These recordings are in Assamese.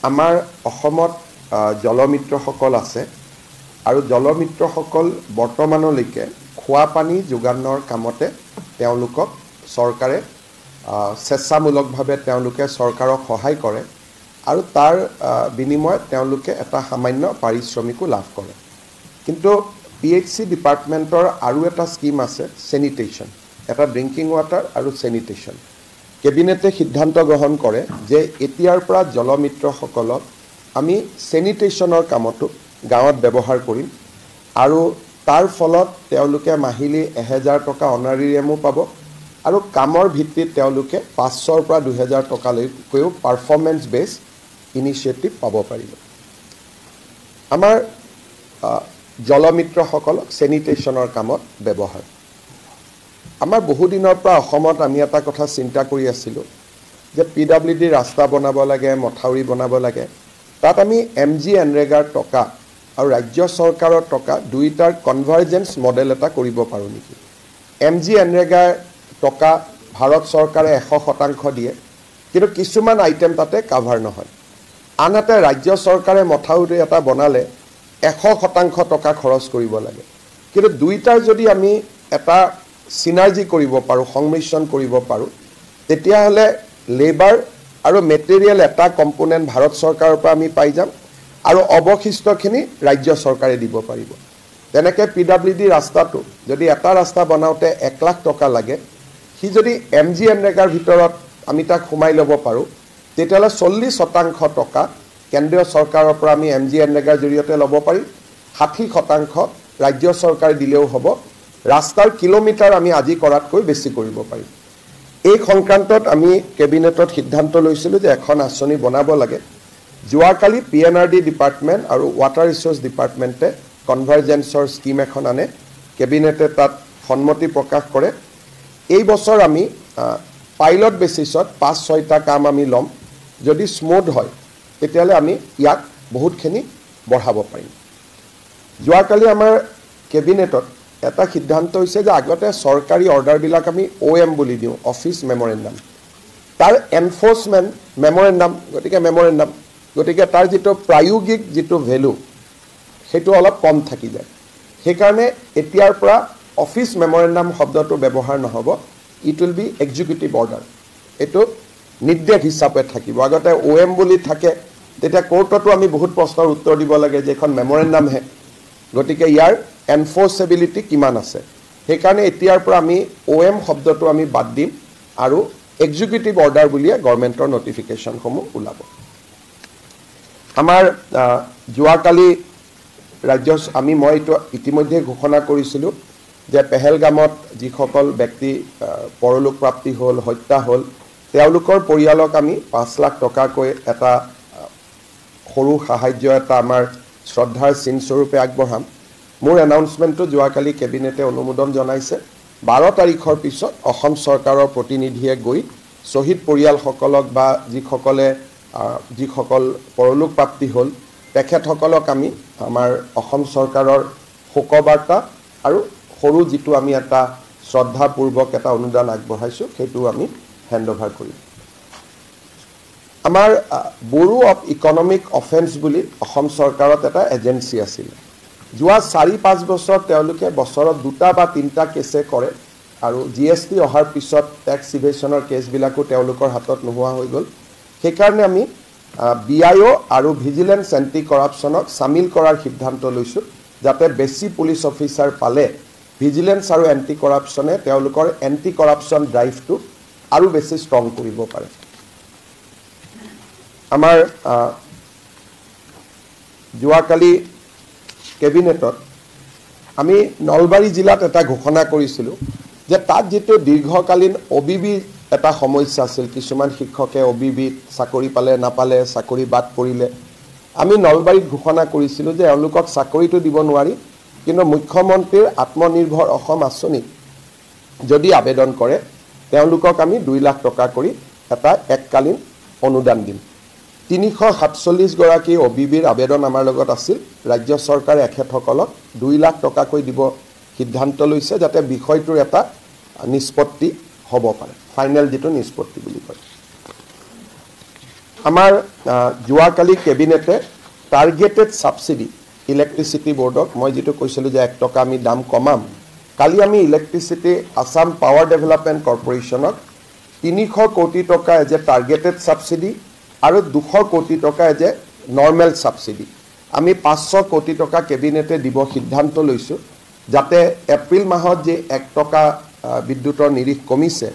আমাৰ অসমত জলমিত্ৰসকল আছে আৰু জলমিত্ৰসকল বৰ্তমানলৈকে খোৱা পানী যোগানৰ কামতে তেওঁলোকক চৰকাৰে স্বেচ্ছামূলকভাৱে তেওঁলোকে চৰকাৰক সহায় কৰে আৰু তাৰ বিনিময়ত তেওঁলোকে এটা সামান্য পাৰিশ্ৰমিকো লাভ কৰে। কিন্তু PHC ডিপাৰ্টমেণ্টৰ আৰু এটা স্কিম আছে চেনিটেশ্যন, এটা ড্ৰিংকিং ৱাটাৰ আৰু চেনিটেশ্যন। কেবিনেটে সিদ্ধান্ত গ্ৰহণ কৰে যে এতিয়াৰ পৰা জলমিত্ৰসকলক আমি চেনিটেশ্যনৰ কামতো গাঁৱত ব্যৱহাৰ কৰিম আৰু তাৰ ফলত তেওঁলোকে মাহিলী 1000 টকা অনাৰিয়ামো পাব আৰু কামৰ ভিত্তিত তেওঁলোকে 500ৰ পৰা 2000 টকালৈকেও পাৰফৰ্মেন্স বেছ ইনিচিয়েটিভ পাব পাৰিব। আমাৰ জলমিত্ৰসকলক চেনিটেশ্যনৰ কামত ব্যৱহাৰ। আমাৰ বহুদিনৰ পৰা অসমত আমি এটা কথা চিন্তা কৰি আছিলোঁ যে PWD ৰাস্তা বনাব লাগে, মথাউৰি বনাব লাগে। তাত আমি MG এনৰেগাৰ টকা আৰু ৰাজ্য চৰকাৰৰ টকা দুইটাৰ কনভাৰ্জেন্স মডেল এটা কৰিব পাৰোঁ নেকি। MG এনৰেগাৰ টকা ভাৰত চৰকাৰে 100% দিয়ে, কিন্তু কিছুমান আইটেম তাতে কাভাৰ নহয়। আনহাতে ৰাজ্য চৰকাৰে মথাউৰি এটা বনালে 100% টকা খৰচ কৰিব লাগে। কিন্তু দুইটাৰ যদি আমি এটা সিনাৰ্জি কৰিব পাৰোঁ, সংমিশ্ৰণ কৰিব পাৰোঁ, তেতিয়াহ'লে লেবাৰ আৰু মেটেৰিয়েল এটা কম্পোনেণ্ট ভাৰত চৰকাৰৰ পৰা আমি পাই যাম আৰু অৱশিষ্টখিনি ৰাজ্য চৰকাৰে দিব পাৰিব। তেনেকৈ PWD ৰাস্তাটো যদি এটা ৰাস্তা বনাওঁতে 1 লাখ টকা লাগে, সি যদি MG এনৰেগাৰ ভিতৰত আমি তাক সোমাই ল'ব পাৰোঁ, তেতিয়াহ'লে 40% টকা কেন্দ্ৰীয় চৰকাৰৰ পৰা আমি MG এনৰেগাৰ জৰিয়তে ল'ব পাৰিম, 60% ৰাজ্য চৰকাৰে দিলেও হ'ব। ৰাস্তাৰ কিলোমিটাৰ আমি আজি কৰাতকৈ বেছি কৰিব পাৰিম। এই সংক্ৰান্তত আমি কেবিনেটত সিদ্ধান্ত লৈছিলোঁ যে এখন আঁচনি বনাব লাগে। যোৱাকালি PNRD ডিপাৰ্টমেণ্ট আৰু ৱাটাৰ ৰিচোৰ্চ ডিপাৰ্টমেণ্টে কনভাৰ্জেন্সৰ স্কিম এখন আনে, কেবিনেটে তাত সন্মতি প্ৰকাশ কৰে। এই বছৰ আমি পাইলট বেচিছত 5-6টা কাম আমি ল'ম। যদি স্মুথ হয় তেতিয়াহ'লে আমি ইয়াক বহুতখিনি বঢ়াব পাৰিম। যোৱাকালি আমাৰ কেবিনেটত এটা সিদ্ধান্ত হৈছে যে আগতে চৰকাৰী অৰ্ডাৰবিলাক আমি OM বুলি দিওঁ, অফিচ মেমৰেণ্ডাম, তাৰ এনফৰ্চমেণ্ট মেমৰেণ্ডাম, গতিকে তাৰ যিটো প্ৰায়োগিক যিটো ভেলু সেইটো অলপ কম থাকি যায়। সেইকাৰণে এতিয়াৰ পৰা অফিচ মেমৰেণ্ডাম শব্দটো ব্যৱহাৰ নহ'ব, it will B executive order. এইটো নিৰ্দেশ হিচাপে থাকিব। আগতে OM বুলি থাকে, তেতিয়া কোৰ্টতো আমি বহুত প্ৰশ্নৰ উত্তৰ দিব লাগে যে এখন মেমৰেণ্ডামহে, গতিকে ইয়াৰ এনফৰ্চেবিলিটি কিমান আছে। সেইকাৰণে এতিয়াৰ পৰা আমি OM শব্দটো আমি বাদ দিম আৰু এক্সিকিউটিভ অৰ্ডাৰ বুলিয়ে গভৰ্ণমেণ্টৰ নটিফিকেশ্যনসমূহ ওলাব। আমাৰ যোৱাকালি মই এইটো ইতিমধ্যে ঘোষণা কৰিছিলোঁ যে পেহেলগামত যিসকল ব্যক্তি পৰলোক প্ৰাপ্তি হ'ল, হত্যা হ'ল, তেওঁলোকৰ পৰিয়ালক আমি 5 লাখ টকাকৈ এটা সৰু সাহায্য এটা আমাৰ শ্ৰদ্ধাৰ চিনস্বৰূপে আগবঢ়াম। মোৰ এনাউন্সমেণ্টটো যোৱাকালি কেবিনেটে অনুমোদন জনাইছে। 12 তাৰিখৰ পিছত অসম চৰকাৰৰ প্ৰতিনিধিয়ে গৈ শ্বহীদ পৰিয়ালসকলক বা যিসকল পৰলোক প্ৰাপ্তি হ'ল তেখেতসকলক আমি আমাৰ অসম চৰকাৰৰ শোকবাৰ্তা আৰু সৰু যিটো আমি এটা শ্ৰদ্ধাপূৰ্বক এটা অনুদান আগবঢ়াইছোঁ সেইটো আমি হেণ্ডঅভাৰ কৰিম। আমাৰ ব্যুৰো অফ ইকনমিক অফেন্স বুলি অসম চৰকাৰত এটা এজেঞ্চি আছিল। যোৱা 4-5 বছৰ তেওঁলোকে বছৰত 2টা বা 3টা কেছে কৰে আৰু GST অহাৰ পিছত টেক্স ইভেশ্যনৰ কেছবিলাকো তেওঁলোকৰ হাতত নোহোৱা হৈ গ'ল। সেইকাৰণে আমি BIO আৰু ভিজিলেন্স এণ্টি কৰাপশ্যনক চামিল কৰাৰ সিদ্ধান্ত লৈছোঁ, যাতে বেছি পুলিচ অফিচাৰ পালে ভিজিলেন্স আৰু এণ্টি কৰাপশ্যনে তেওঁলোকৰ এণ্টি কৰাপশ্যন ড্ৰাইভটো আৰু বেছি ষ্ট্ৰং কৰিব পাৰে। আমাৰ যোৱাকালি কেবিনেটত আমি নলবাৰী জিলাত এটা ঘোষণা কৰিছিলোঁ যে তাত যিটো দীৰ্ঘকালীন OBB এটা সমস্যা আছিল, কিছুমান শিক্ষকে OBBত চাকৰি পালে নাপালে, চাকৰি বাদ পৰিলে। আমি নলবাৰীত ঘোষণা কৰিছিলোঁ যে এওঁলোকক চাকৰিটো দিব নোৱাৰি, কিন্তু মুখ্যমন্ত্ৰীৰ আত্মনিৰ্ভৰ অসম আঁচনিত যদি আবেদন কৰে তেওঁলোকক আমি 2 লাখ টকা কৰি এটা এককালীন অনুদান দিম। 347 গৰাকী OBBৰ আবেদন আমাৰ লগত আছিল। ৰাজ্য চৰকাৰে এখেতসকলক 2 লাখ টকাকৈ দিব সিদ্ধান্ত লৈছে, যাতে বিষয়টোৰ এটা নিষ্পত্তি হ'ব পাৰে, ফাইনেল যিটো নিষ্পত্তি বুলি কয়। আমাৰ যোৱাকালি কেবিনেটে টাৰ্গেটেড সাবসিডি ইলেক্ট্ৰিচিটি বোৰ্ডক মই যেটো কৈছিলোঁ যে 1 টকা আমি দাম কমাম কালি আমি ইলেক্ট্ৰিচিটি আসাম পাৱাৰ ডেভেলপমেণ্ট কৰ্পোৰেচনক 300 কোটি টকা এজ এ টাৰ্গেটেড সাবসিডি আৰু 200 কোটি টকা এজ এ নৰ্মেল সাবসিডি আমি 500 কোটি টকা কেবিনেটে দিব সিদ্ধান্ত লৈছো যাতে এপ্ৰিল মাহত যে 1 টকা বিদ্যুতৰ নিৰিখ কমিছে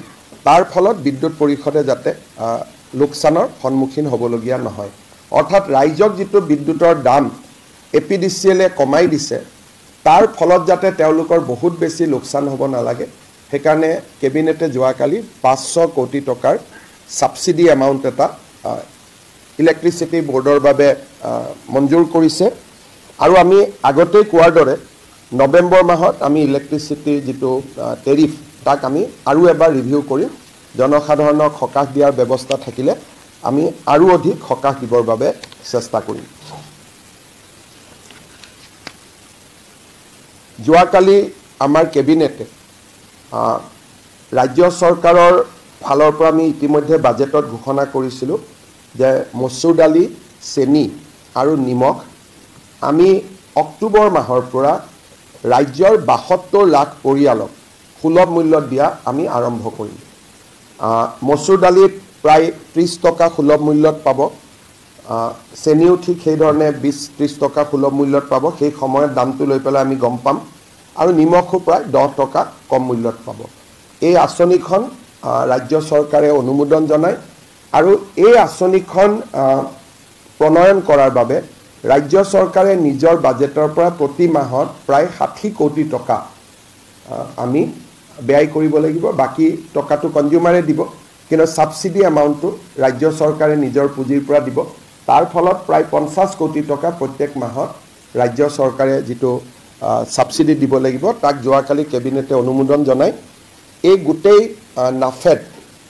তাৰ ফলত বিদ্যুৎ পৰিষদে যাতে লোকসানৰ সন্মুখীন হ'বলগীয়া নহয় অৰ্থাৎ ৰাইজক যেটো বিদ্যুতৰ দাম এপিডিসিএলে কমাই দিছে তাৰ ফলত যাতে তেওঁলোকৰ বহুত বেছি লোকসান হ'ব নালাগে সেইকাৰণে কেবিনেটে যোৱাকালি 500 কোটি টকাৰ সাবসিডি এমাউন্ট এটা ইলেক্ট্ৰিচিটি বোৰ্ডৰ বাবে মঞ্জুৰ কৰিছে আৰু আমি আগতে কোৱাৰ দৰে নৱেম্বৰ মাহত আমি ইলেক্ট্ৰিচিটি যেটো টেৰিফ তাক আমি আৰু এবাৰ ৰিভিউ কৰিম জনসাধাৰণক সকাহ দিয়াৰ ব্যৱস্থা থাকিলে আমি আৰু অধিক সকাহ দিবৰ বাবে চেষ্টা কৰিম যোৱাকালি আমাৰ কেবিনেটে ৰাজ্য চৰকাৰৰ ফালৰ পৰা আমি ইতিমধ্যে বাজেটত ঘোষণা কৰিছিলোঁ যে মসুৰ দালি চেনি আৰু নিমখ আমি অক্টোবৰ মাহৰ পৰা ৰাজ্যৰ 72 লাখ পৰিয়ালক সুলভ মূল্যত দিয়া আমি আৰম্ভ কৰিম মসুৰ দালিত প্ৰায় 30 টকা সুলভ মূল্যত পাব চেনিও ঠিক সেই ধৰণে 20-30 টকা সুলভ মূল্যত পাব সেই সময়ত দামটো লৈ পেলাই আমি গম পাম আৰু নিমখও প্ৰায় 10 টকা কম মূল্যত পাব এই আঁচনিখন ৰাজ্য চৰকাৰে অনুমোদন জনায় আৰু এই আঁচনিখন প্ৰণয়ন কৰাৰ বাবে ৰাজ্য চৰকাৰে নিজৰ বাজেটৰ পৰা প্ৰতি মাহত প্ৰায় 60 কোটি টকা আমি ব্যয় কৰিব লাগিব বাকি টকাটো কনজিউমাৰে দিব কিন্তু সাবসিডি এমাউন্টটো ৰাজ্য চৰকাৰে নিজৰ পুঁজিৰ পৰা দিব তাৰ ফলত প্ৰায় 50 কোটি টকা প্ৰত্যেক মাহত ৰাজ্য চৰকাৰে যেটো সাবসিডি দিব লাগিব তাক যোৱাকালি কেবিনেটে অনুমোদন জনায় এই গোটেই নাফেড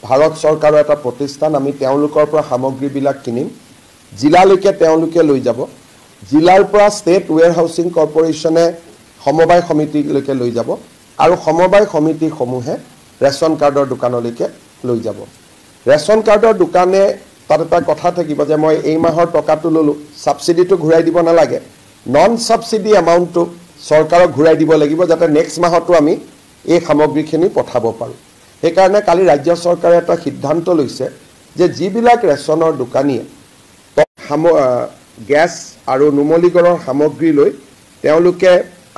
ভাৰত চৰকাৰৰ এটা প্ৰতিষ্ঠান আমি তেওঁলোকৰ পৰা সামগ্ৰীবিলাক কিনিম জিলালৈকে তেওঁলোকে লৈ যাব জিলাৰ পৰা ষ্টেট ওয়্যাৰহাউচিং কৰ্পোৰেচনে সমবায় সমিতিলৈকে লৈ যাব আৰু সমবায় সমিতিসমূহে ৰেশন কাৰ্ডৰ দোকানলৈকে লৈ যাব ৰেশন কাৰ্ডৰ দোকানে তাত এটা কথা থাকিব যে মই এই মাহৰ টকাটো ললো সাবসিডিটো ঘূৰাই দিব নালাগে নন সাবসিডি এমাউন্টটো চৰকাৰক ঘূৰাই দিব লাগিব যাতে নেক্সট মাহতো আমি এই সামগ্ৰীখিনি পঠাব পাৰো সেইকাৰণে কালি ৰাজ্য চৰকাৰে এটা সিদ্ধান্ত লৈছে যে যিবিলাক ৰেশনৰ দোকানীয়ে গ্যাস আৰু নুমলীকৰণৰ সামগ্ৰী লৈ তেওঁলোকে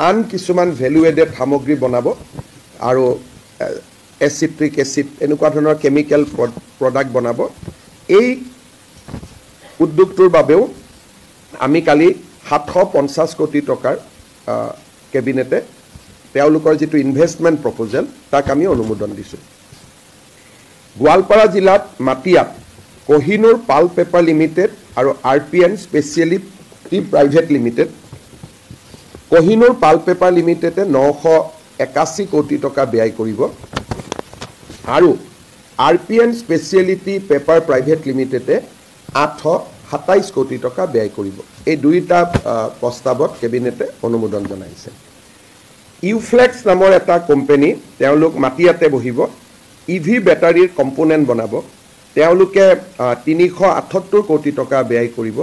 আন কিছুমান ভ্যালু এডেড সামগ্ৰী বনাব আৰু এচিট্ৰিক এসিড এনেকুৱা ধৰণৰ কেমিক্যাল প্ৰডাক্ট বনাব এই উদ্যোগটোৰ বাবেও আমি কালি 750 কোটি টকাৰ কেবিনেটে তেওঁলোকৰ যেটো ইনভেষ্টমেন্ট প্ৰপোজাল তাক আমি অনুমোদন দিছো গোৱালপাৰা জিলাত মাটিয়াত কোহিনুৰ পাল্প পেপাৰ লিমিটেড আৰু RPN specialty private limited Kohinoor pulp paper লিমিটেডে 981 কোটি টকা ব্যয় কৰিব আৰু আৰপিএন স্পেচিয়েলিটি পেপাৰ প্ৰাইভেট লিমিটেডে 827 কোটি টকা ব্যয় কৰিব এই দুইটা প্ৰস্তাৱত কেবিনেটে অনুমোদন জনাইছে ইউফ্লেক্স নামৰ এটা কোম্পানী তেওঁলোক মাটিয়াতে বহিব ইভি বেটাৰীৰ কম্পোনেন্ট বনাব তেওঁলোকে 378 কোটি টকা ব্যয় কৰিব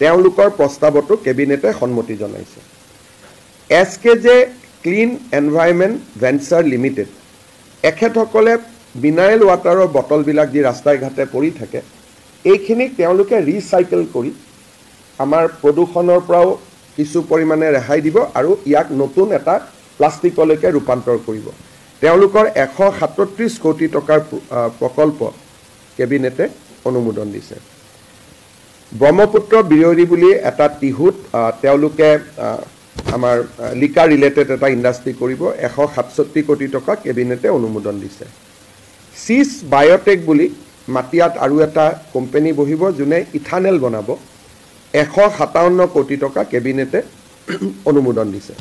তেওঁলোকৰ প্ৰস্তাৱটো কেবিনেটে সন্মতি জনাইছে SKJ clean environment venture limited এখেতসকলে মিনাৰেল ৱাটাৰৰ বটলবিলাক যি ৰাস্তাই ঘাটে পৰি থাকে এইখিনিক তেওঁলোকে ৰিসাইকেল কৰি আমাৰ প্ৰদূষণৰ পৰাও কিছু পৰিমাণে ৰেহাই দিব আৰু ইয়াক নতুন এটা প্লাষ্টিকলৈকে ৰূপান্তৰ কৰিব তেওঁলোকৰ 137 কোটি টকাৰ প্ৰকল্প কেবিনেটে অনুমোদন দিছে ব্ৰহ্মপুত্ৰ বিৰৰি বুলি এটা টিহুত তেওঁলোকে আমাৰ লিকা ৰিলেটেড এটা ইন্ডাষ্ট্ৰি কৰিব 167 কোটি টকা কেবিনেটে অনুমোদন দিছে সিস বায়োটেক বুলি মাটিয়াত আৰু এটা কোম্পানী বহিব যোনে ইথানেল বনাব 157 কোটি টকা কেবিনেটে অনুমোদন দিছে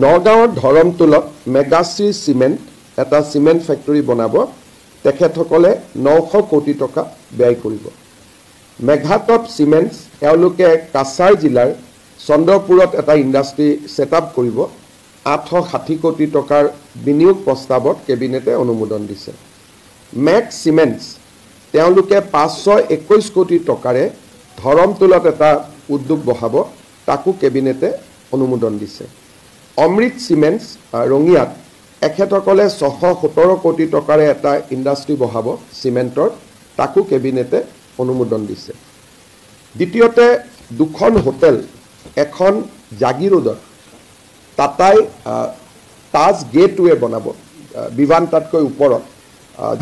নগাঁৱৰ ধৰমতুলত মেগাশ্ৰী সিমেন্ট এটা সিমেন্ট ফ্যাক্টৰী বনাব তেখেতসকলে 900 কোটি টকা ব্যয় কৰিব মেঘাটপ সিমেন্টস এওঁলোকে কাছাৰ জিলাৰ চন্দ্ৰপুৰত এটা ইন্ডাষ্ট্ৰি সেটআপ কৰিব 860 কোটি টকাৰ বিনিয়োগ প্ৰস্তাৱত কেবিনেটে অনুমোদন দিছে মেক সিমেন্টস তেওঁলোকে 521 কোটি টকাৰে ধৰমতোলত এটা উদ্যোগ বহাব, তাকো কেবিনেটে অনুমোদন দিছে। অমৃত চিমেণ্টছ ৰঙিয়াত এখেতসকলে 617 কোটি টকাৰে এটা ইণ্ডাষ্ট্ৰী বহাব চিমেণ্টৰ, তাকো কেবিনেটে অনুমোদন দিছে। দ্বিতীয়তে দুখন হোটেল, এখন জাগিৰোডত টাটাই তাজ গেটৱে বনাব, বিমানটাতকৈ ওপৰত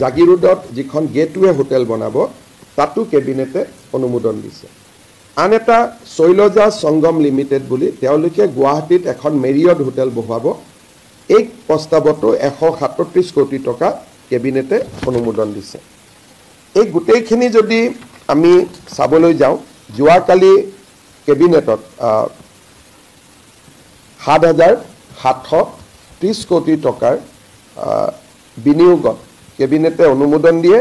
জাগিৰোডত যিখন গেটৱে হোটেল বনাব, তাতো কেবিনেটে অনুমোদন দিছে। আন এটা শৈলজা সংগম লিমিটেড বুলি তেওঁলোকে গুৱাহাটীত এখন মেৰিয়ট হোটেল বহাব, এই প্ৰস্তাৱতো 137 কোটি টকা কেবিনেটে অনুমোদন দিছে। এই গোটেইখিনি যদি আমি চাবলৈ যাওঁ, যোৱাকালি কেবিনেটত 7,730 কোটি টকাৰ বিনিয়োগত কেবিনেটে অনুমোদন দিয়ে,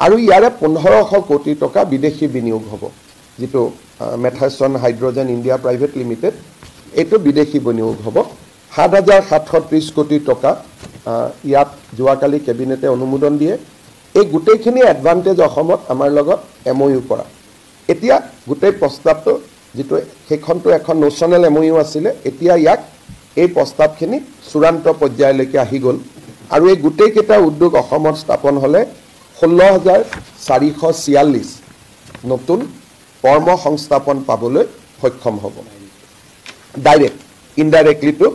আৰু ইয়াৰে 1500 কোটি টকা বিদেশী বিনিয়োগ হ'ব, যিটো মেথাৰছন হাইড্ৰজেন ইণ্ডিয়া প্ৰাইভেট লিমিটেড, এইটো বিদেশী বিনিয়োগ হ'ব। 7,730 কোটি টকা ইয়াত যোৱাকালি কেবিনেটে অনুমোদন দিয়ে। এই গোটেইখিনি এডভান্টেজ অসমত আমাৰ লগত MOU কৰা। এতিয়া গোটেই প্ৰস্তাৱটো, যিটো সেইখনটো এখন নেশ্যনেল MOU আছিলে, এতিয়া ইয়াক এই প্ৰস্তাৱখিনি চূড়ান্ত পৰ্যায়লৈকে আহি গ'ল, আৰু এই গোটেইকেইটা উদ্যোগ অসমত স্থাপন হ'লে 16,446 নতুন কৰ্ম সংস্থাপন পাবলৈ সক্ষম হ'ব। ডাইৰেক্ট, ইনডাইৰেক্টলিটো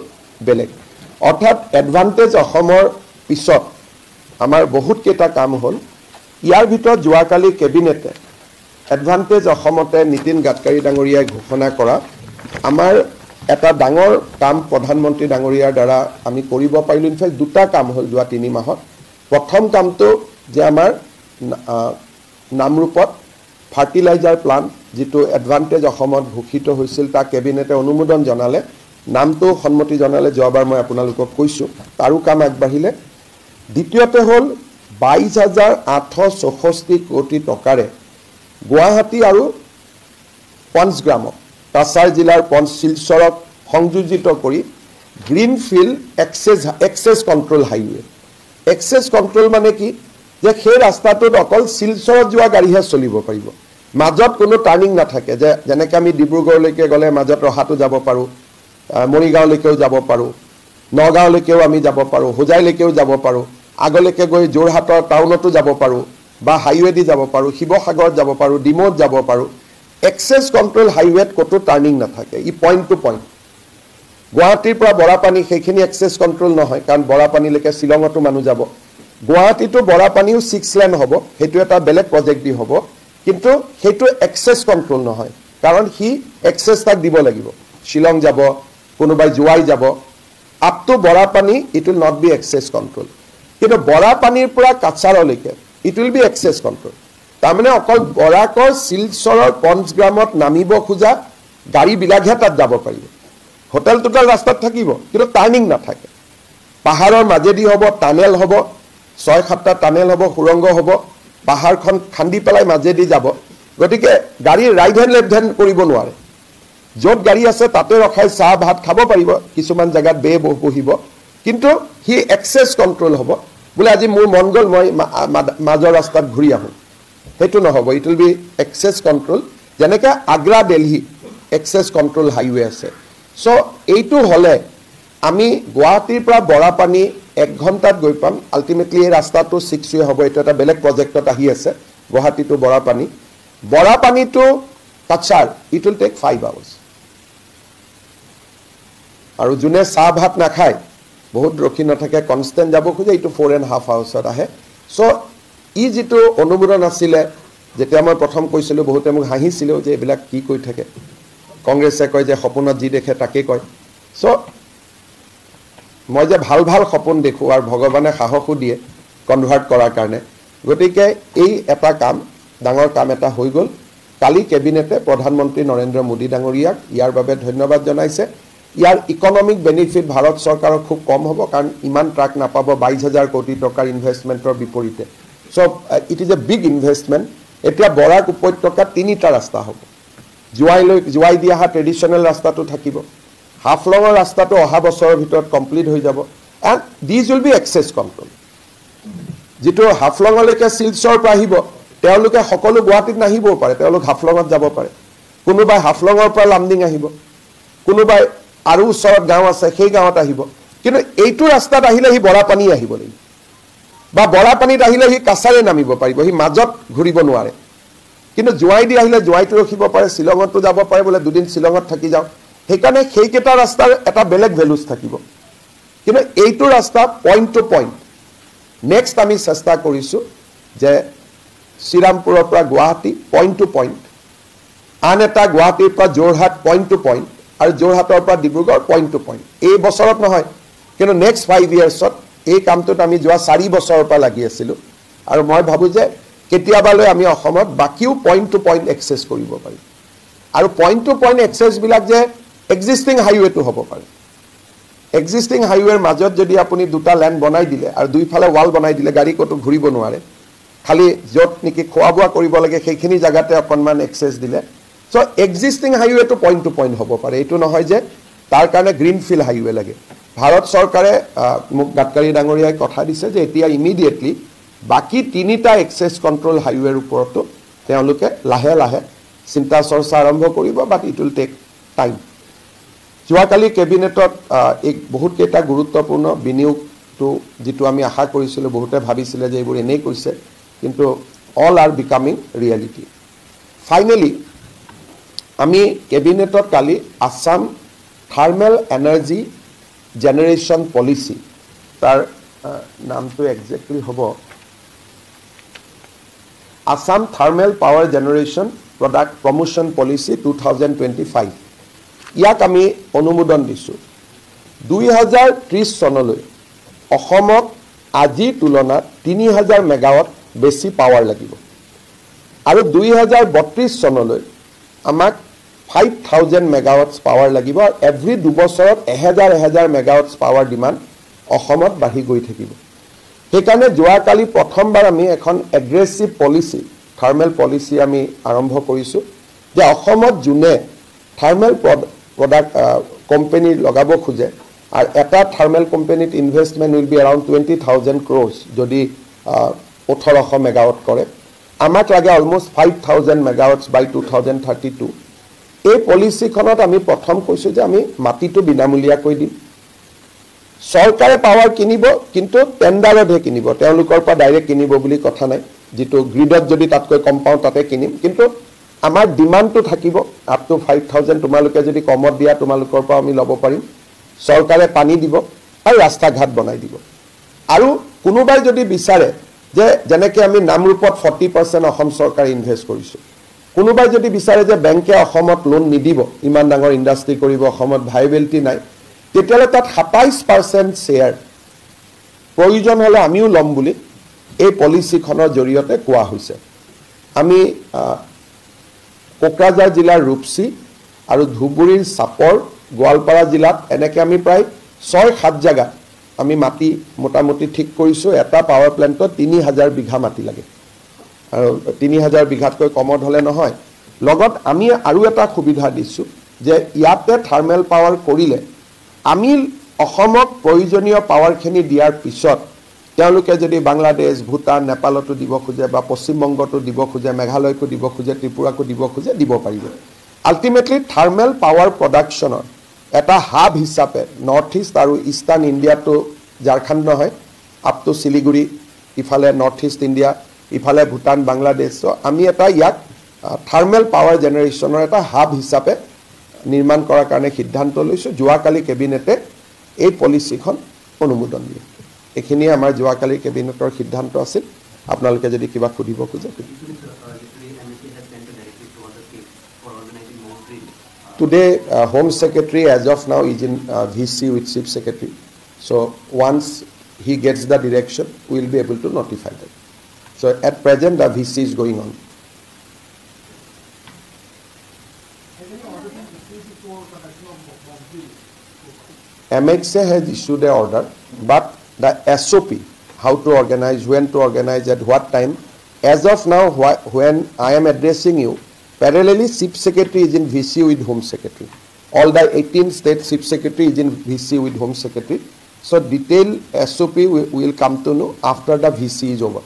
বেলেগ। অৰ্থাৎ এডভান্টেজ অসমৰ পিছত আমাৰ বহুতকেইটা কাম হ'ল। ইয়াৰ ভিতৰত যোৱাকালি কেবিনেটে এডভান্টেজ অসমতে নীতিন গাডকাৰী ডাঙৰীয়াই ঘোষণা কৰা আমাৰ এটা ডাঙৰ কাম প্ৰধানমন্ত্ৰী ডাঙৰীয়াৰ দ্বাৰা আমি কৰিব পাৰিলোঁ। ইনফেক্ট দুটা কাম হ'ল যোৱা 3 মাহত। প্ৰথম কামটো যে আমাৰ নামৰূপত ফাৰ্টিলাইজাৰ প্লাণ্ট, যিটো এডভান্টেজ অসমত ঘোষিত হৈছিল, তাক কেবিনেটে অনুমোদন জনালে, নামটো সন্মতি জনালে, যোৱাবাৰ মই আপোনালোকক কৈছোঁ, তাৰো কাম আগবাঢ়িলে। দ্বিতীয়তে হ'ল 22,864 কোটি টকাৰে গুৱাহাটী আৰু পঞ্চগ্ৰামক, কাছাৰ জিলাৰ শিলচৰক সংযোজিত কৰি greenfield access control highway. Access control মানে কি, যে সেই ৰাস্তাটোত অকল শিলচৰত যোৱা গাড়ীহে চলিব পাৰিব, মাজত কোনো টাৰ্ণিং নাথাকে। যে যেনেকৈ আমি ডিব্ৰুগড়লৈকে গ'লে মাজত ৰহাটো যাব পাৰোঁ, মৰিগাঁওলৈকেও যাব পাৰোঁ, নগাঁওলৈকেও আমি যাব পাৰোঁ, হোজাইলৈকেও যাব পাৰোঁ, আগলৈকে গৈ যোৰহাটৰ টাউনতো যাব পাৰোঁ, বা হাইৱেদি যাব পাৰোঁ, শিৱসাগৰত যাব পাৰোঁ, ডিমৌত যাব পাৰোঁ। এক্সেছ কণ্ট্ৰল হাইৱেত ক'তো টাৰ্ণিং নাথাকে, ই পইণ্ট টু পইণ্ট। গুৱাহাটীৰ পৰা বৰাপানী সেইখিনি এক্সেছ কণ্ট্ৰল নহয়, কাৰণ বৰাপানীলৈকে শ্বিলঙতো মানুহ যাব। গুৱাহাটীতো বৰাপানীও 6 লেন হ'ব, সেইটো এটা বেলেগ প্ৰজেক্ট দি হ'ব, কিন্তু সেইটো এক্সেছ কণ্ট্ৰল নহয়, কাৰণ সি এক্সেছ তাক দিব লাগিব। শ্বিলং যাব, কোনোবাই জোৱাই যাব, up to Borapani it will not be access control. কিন্তু বৰাপানীৰ পৰা কাছাৰলৈকে it will be access control. তাৰমানে অকল বৰাকৰ শিলচৰৰ পঞ্চগ্ৰামত নামিব খোজা গাড়ীবিলাকহে তাত যাব পাৰিব। হোটেল টোটেল ৰাস্তাত থাকিব, কিন্তু টাৰ্ণিং নাথাকে। পাহাৰৰ মাজেদি হ'ব, টানেল হ'ব, 6-7টা টানেল হ'ব, সুৰংগ হ'ব, পাহাৰখন খান্দি পেলাই মাজেদি যাব। গতিকে গাড়ী ৰাইট হেণ্ড লেফ্ট হেণ্ড কৰিব নোৱাৰে। য'ত গাড়ী আছে তাতে ৰখাই চাহ ভাত খাব পাৰিব, কিছুমান জেগাত বহিব, কিন্তু সি এক্সেছ কণ্ট্ৰল হ'ব। বোলে আজি মোৰ মন গ'ল মই মাজৰ ৰাস্তাত ঘূৰি আহোঁ, সেইটো নহ'ব, it will be access control. যেনেকৈ Agra Delhi access control highway আছে। চ' এইটো হ'লে আমি গুৱাহাটীৰ পৰা বৰাপানী 1 ঘণ্টাত গৈ পাম। আল্টিমেটলি এই ৰাস্তাটো 6 ৱে হ'ব, এইটো এটা বেলেগ প্ৰজেক্টত আহি আছে, Guwahati to Borapani. Borapani to Cachar it will take 5 hours। আৰু যোনে চাহ ভাত নাখায়, বহুত ৰখি নাথাকে, কনষ্টেণ্ট যাব খোজে, এইটো 4.5 hours আহে। চ' ই যিটো অনুমোদন আছিলে, যেতিয়া মই প্ৰথম কৈছিলোঁ, বহুতে মোক হাঁহিছিলোঁ যে এইবিলাক কি কৈ থাকে, কংগ্ৰেছে কয় যে সপোনত যি দেখে তাকে কয়। চ' মই যে ভাল ভাল সপোন দেখোঁ, আৰু ভগৱানে সাহসো দিয়ে কনভাৰ্ট কৰাৰ কাৰণে। গতিকে এই এটা কাম, ডাঙৰ কাম এটা হৈ গ'ল। কালি কেবিনেটে প্ৰধানমন্ত্ৰী নৰেন্দ্ৰ মোদী ডাঙৰীয়াক ইয়াৰ বাবে ধন্যবাদ জনাইছে। ইয়াৰ ইকনমিক বেনিফিট ভাৰত চৰকাৰৰ খুব কম হ'ব, কাৰণ ইমান ট্ৰাক নাপাব 22,000 কোটি টকাৰ ইনভেষ্টমেণ্টৰ বিপৰীতে। So' it is a big investment. এতিয়া বৰাক উপত্যকাত 3টা ৰাস্তা হ'ব। জোৱাই দি অহা ট্ৰেডিশ্যনেল ৰাস্তাটো থাকিব, হাফলঙৰ ৰাস্তাটো অহা বছৰৰ ভিতৰত কমপ্লিট হৈ যাব, and this will be access control. যিটো হাফলঙলৈকে শিলচৰৰ পৰা আহিব, তেওঁলোকে সকলো গুৱাহাটীত নাহিবও পাৰে, তেওঁলোক হাফলঙত যাব পাৰে, কোনোবাই হাফলঙৰ পৰা লামডিং আহিব, কোনোবাই আৰু ওচৰত গাঁও আছে সেই গাঁৱত আহিব। কিন্তু এইটো ৰাস্তাত আহিলে সি বৰাপানী আহিব লাগিব, বা বৰাপানীত আহিলে সি কাছাৰে নামিব পাৰিব, সি মাজত ঘূৰিব নোৱাৰে। কিন্তু জোৱাইদি আহিলে জোৱাইটো ৰখিব পাৰে, শ্বিলঙতো যাব পাৰে, বোলে দুদিন শ্বিলঙত থাকি যাওঁ। সেইকাৰণে সেইকেইটা ৰাস্তাৰ এটা বেলেগ ভেলুজ থাকিব। কিন্তু এইটো ৰাস্তা পইণ্ট টু পইণ্ট। নেক্সট আমি চেষ্টা কৰিছোঁ যে শ্ৰীৰামপুৰৰ পৰা গুৱাহাটী পইণ্ট টু পইণ্ট, আন এটা গুৱাহাটীৰ পৰা যোৰহাট পইণ্ট টু পইণ্ট, আৰু যোৰহাটৰ পৰা ডিব্ৰুগড় পইণ্ট টু পইণ্ট। এই বছৰত নহয়, কিন্তু নেক্সট 5 yearsত এই কামটোত আমি যোৱা 4 বছৰৰ পৰা লাগি আছিলোঁ। আৰু মই ভাবোঁ যে কেতিয়াবালৈ আমি অসমত বাকীও পইণ্ট টু পইণ্ট এক্সেছ কৰিব পাৰিম। আৰু পইণ্ট টু পইণ্ট এক্সেছবিলাক যে এক্সিষ্টিং হাইৱেটো হ'ব পাৰে। এক্সিষ্টিং হাইৱেৰ মাজত যদি আপুনি দুটা লেন বনাই দিলে আৰু দুইফালে ৱাল বনাই দিলে, গাড়ী ক'তো ঘূৰিব নোৱাৰে, খালি য'ত নেকি খোৱা বোৱা কৰিব লাগে সেইখিনি জেগাতে অকণমান এক্সেছ দিলে, চ' এক্সিষ্টিং হাইৱেটো পইণ্ট টু পইণ্ট হ'ব পাৰে। এইটো নহয় যে তাৰ কাৰণে গ্ৰীণফিল্ড হাইৱে লাগে। ভাৰত চৰকাৰে মোক গাডকাৰী ডাঙৰীয়াই কথা দিছে যে এতিয়া ইমিডিয়েটলি বাকী 3টা এক্সেছ কণ্ট্ৰল হাইৱেৰ ওপৰতো তেওঁলোকে লাহে লাহে চিন্তা চৰ্চা আৰম্ভ কৰিব, but it will take time. যোৱাকালি কেবিনেটত এক বহুতকেইটা গুৰুত্বপূৰ্ণ বিনিয়োগটো যিটো আমি আশা কৰিছিলোঁ, বহুতে ভাবিছিলে যে এইবোৰ এনেই কৈছে, কিন্তু all are becoming reality. Finally আমি কেবিনেটত কালি Assam thermal energy generation policy, তাৰ নামটো একজেক্টলি হ'ব Assam thermal power generation product promotion policy 2025, ইয়াক আমি অনুমোদন দিছোঁ। 2030 চনলৈ অসমত আজিৰ তুলনাত 3000 মেগাৱাট বেছি পাৱাৰ লাগিব, আৰু 2032 চনলৈ আমাক 5000 মেগাৱাটছ পাৱাৰ লাগিব, আৰু এভৰি 2 বছৰত 1000 মেগাৱাটছ পাৱাৰ ডিমাণ্ড অসমত বাঢ়ি গৈ থাকিব। সেইকাৰণে যোৱাকালি প্ৰথমবাৰ আমি এখন এগ্ৰেছিভ পলিচি, থাৰ্মেল পলিচি আমি আৰম্ভ কৰিছোঁ যে অসমত যোনে থাৰ্মেল প্ৰডাক্ট কোম্পানী লগাব খোজে, আৰু এটা থাৰ্মেল কোম্পানীত investment will be around 20,000 crores যদি 1800 মেগাৱাট কৰে। আমাক লাগে অলমষ্ট 5000 মেগাৱাটছ বাই 2032। এই পলিচিখনত আমি প্ৰথম কৈছোঁ যে আমি মাটিটো বিনামূলীয়াকৈ দিম, চৰকাৰে পাৱাৰ কিনিব, কিন্তু টেণ্ডাৰতহে কিনিব, তেওঁলোকৰ পৰা ডাইৰেক্ট কিনিব বুলি কথা নাই। যিটো গ্ৰীডত যদি তাতকৈ কম পাওঁ তাতে কিনিম, কিন্তু আমাৰ ডিমাণ্ডটো থাকিব আপ টু 5000। তোমালোকে যদি কমত দিয়া তোমালোকৰ পৰা আমি ল'ব পাৰিম। চৰকাৰে পানী দিব আৰু ৰাস্তা ঘাট বনাই দিব। আৰু কোনোবাই যদি বিচাৰে যে যেনেকৈ আমি নামৰূপত 40% অসম চৰকাৰে ইনভেষ্ট কৰিছোঁ, কোনোবাই যদি বিচাৰে যে বেংকে অসমত লোন নিদিব, ইমান ডাঙৰ ইণ্ডাষ্ট্ৰি কৰিব, অসমত ভাইবিলিটি নাই, তেতিয়াহ'লে তাত 27% শ্বেয়াৰ প্ৰয়োজন হ'লে আমিও ল'ম বুলি এই পলিচিখনৰ জৰিয়তে কোৱা হৈছে। আমি কোকৰাঝাৰ জিলাৰ ৰূপসী আৰু ধুবুৰীৰ চাপৰ, গোৱালপাৰা জিলাত এনেকৈ আমি প্ৰায় 6-7 জেগাত আমি মাটি মোটামুটি ঠিক কৰিছোঁ। এটা পাৱাৰ প্লেণ্টত 3000 বিঘা মাটি লাগে, আৰু 3000 বিঘাতকৈ কমত হ'লে নহয়। লগত আমি আৰু এটা সুবিধা দিছোঁ যে ইয়াতে থাৰ্মেল পাৱাৰ কৰিলে আমি অসমক প্ৰয়োজনীয় পাৱাৰখিনি দিয়াৰ পিছত তেওঁলোকে যদি বাংলাদেশ, ভূটান, নেপালতো দিব খোজে, বা পশ্চিমবংগতো দিব খোজে, মেঘালয়কো দিব খোজে, ত্ৰিপুৰাকো দিব খোজে, দিব পাৰিব। আল্টিমেটলি থাৰ্মেল পাৱাৰ প্ৰডাকশ্যনৰ এটা হাব হিচাপে নৰ্থ ইষ্ট আৰু ইষ্টাৰ্ণ ইণ্ডিয়াটো, ঝাৰখণ্ড নহয়, আপ টু শিলিগুৰি, ইফালে নৰ্থ ইষ্ট ইণ্ডিয়া, ইফালে ভূটান, বাংলাদেশ, আমি এটা ইয়াক থাৰ্মেল পাৱাৰ জেনেৰেশ্যনৰ এটা হাব হিচাপে নিৰ্মাণ কৰাৰ কাৰণে সিদ্ধান্ত লৈছোঁ। যোৱাকালি কেবিনেটে এই পলিচিখন অনুমোদন দিয়ে। এইখিনিয়ে আমাৰ যোৱাকালি কেবিনেটৰ সিদ্ধান্ত আছিল। আপোনালোকে যদি কিবা সুধিব খোজে। Today, Home Secretary as of now is in VC with Chief Secretary. So once he gets the direction, we will be able to notify them. So at present, the VC is going on. MHA has issued an order, but the SOP, how to organize, when to organize, at what time, as of now, when I am addressing you, parallelly Chief Secretary is in VC with Home Secretary. All the 18 state Chief Secretary is in VC with Home Secretary. So detailed SOP we will come to know after the VC is over.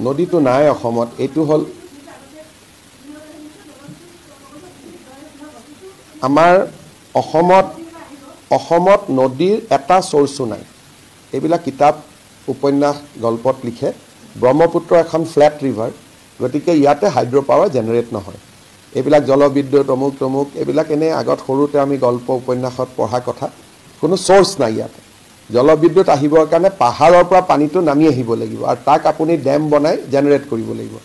নদীটো নাই অসমত এইটো হল আমাৰ অসমত নদীৰ এটা সোৰ্সো নাই এইবিলাক কিতাপ উপন্যাস গল্পত লিখে ব্ৰহ্মপুত্ৰ এখন ফ্ল্যাট ৰিভাৰ গতিকে ইয়াতে হাইড্ৰো পাৱাৰ জেনাৰেট নহয় এইবিলাক জলবিদ্যুৎ অমুক এইবিলাক এনে আগত সৰুতে আমি গল্প উপন্যাসত পঢ়া কথা কোনো সোৰ্স নাই ইয়াতে জলবিদ্যুৎ আহিবৰ কাৰণে পাহাৰৰ পৰা পানীটো নামি আহিব লাগিব আৰু তাক আপুনি ড্যাম বনাই জেনাৰেট কৰিব লাগিব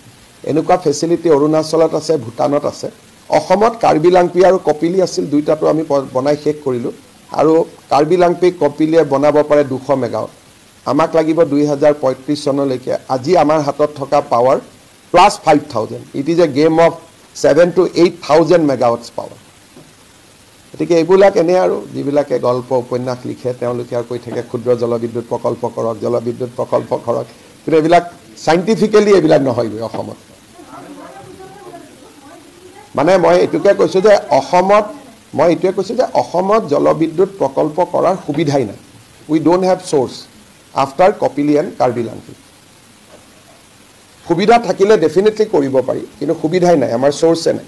এনেকুৱা ফেসিলিটি অৰুণাচলত আছে ভূটানত আছে অসমত কাৰ্বি লাংপি আৰু কপিলি আছিল দুইটাটো আমি বনাই শেষ কৰিলো আৰু কাৰ্বি লাংপি কপিলিয়ে বনাব পাৰে 200 মেগাৱাট আমাক লাগিব 2035 চনলৈকে আজি আমাৰ হাতত থকা power plus 5000 it is a game of 7 to 8000 megawatts power গতিকে এইবিলাক এনে আৰু যিবিলাকে গল্প উপন্যাস লিখে তেওঁলোকে আৰু কৈ থাকে ক্ষুদ্ৰ জলবিদ্যুৎ প্ৰকল্প কৰক কিন্তু এইবিলাক সাইন্টিফিক্যালি এইবিলাক নহয় অসমত মানে মই এটুকে কৈছো যে অসমত জলবিদ্যুৎ প্ৰকল্প কৰাৰ সুবিধাই নাই we don't have source after Kopili and Karbi Langpi সুবিধা থাকিলে ডেফিনেটলি কৰিব পাৰি কিন্তু সুবিধাই নাই আমাৰ সোর্সে নাই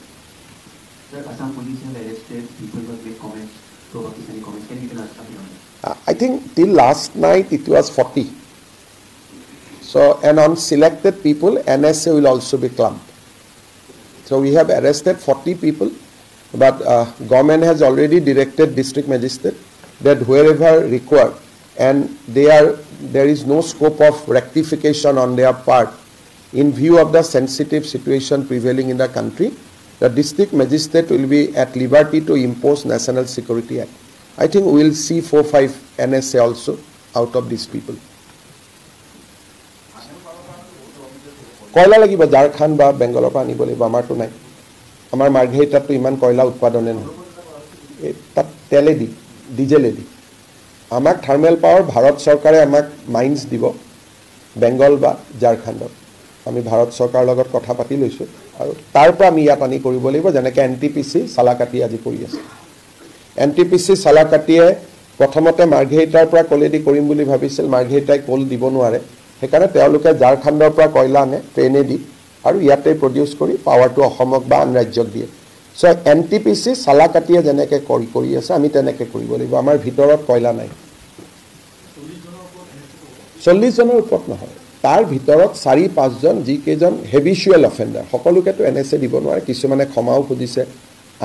I think till last night it was 40 so and on selected people NSA will also be clumped so we have arrested 40 people but government has already directed district magistrate that wherever required and there is no scope of rectification on their part in view of the sensitive situation prevailing in the country the district magistrate will be at liberty to impose National Security Act I think we will see 4-5 NSA also out of these people কয়লা লাগিব ঝাৰখণ্ড বা বেংগলৰ পৰা আনিব লাগিব আমাৰটো নাই আমাৰ মাৰ্ঘেৰিটাতো ইমান কয়লা উৎপাদনে নহয় তাত তেলেদি ডিজেলেদি আমাক থাৰ্মেল পাৱাৰ ভাৰত চৰকাৰে আমাক মাইন্স দিব বেংগল বা ঝাৰখণ্ডত আমি ভাৰত চৰকাৰৰ লগত কথা পাতি লৈছো আৰু তাৰ পৰা আমি ইয়াত আনি কৰিব লাগিব যেনেকৈ এনটিপিসি সালাকাটি আজি কৰি আছে এনটিপিসি সালাকাটিয়ে প্ৰথমতে মাৰ্ঘেৰিটাৰ পৰা কলেদি কৰিম বুলি ভাবিছিল মাৰ্ঘেৰিটাই কল দিব নোৱাৰে সেইকাৰণে তেওঁলোকে ঝাৰখণ্ডৰ পৰা কয়লা আনে ট্ৰেইনে দি আৰু ইয়াতে প্ৰডিউস কৰি পাৱাৰটো অসমক বা আন ৰাজ্যক দিয়ে সো এনটিপিসি সালাকাটিয়ে যেনেকৈ কৰি আছে আমি তেনেকৈ কৰিব লাগিব আমাৰ ভিতৰত কয়লা নাই 40 জনৰ ওপৰত নহয় তাৰ ভিতৰত 4-5 জন যি কেজন হেভিচুৱেল অফেন্ডাৰ সকলোকেতো এনএসএ দিব নোৱাৰে কিছুমানে ক্ষমাও খুজিছে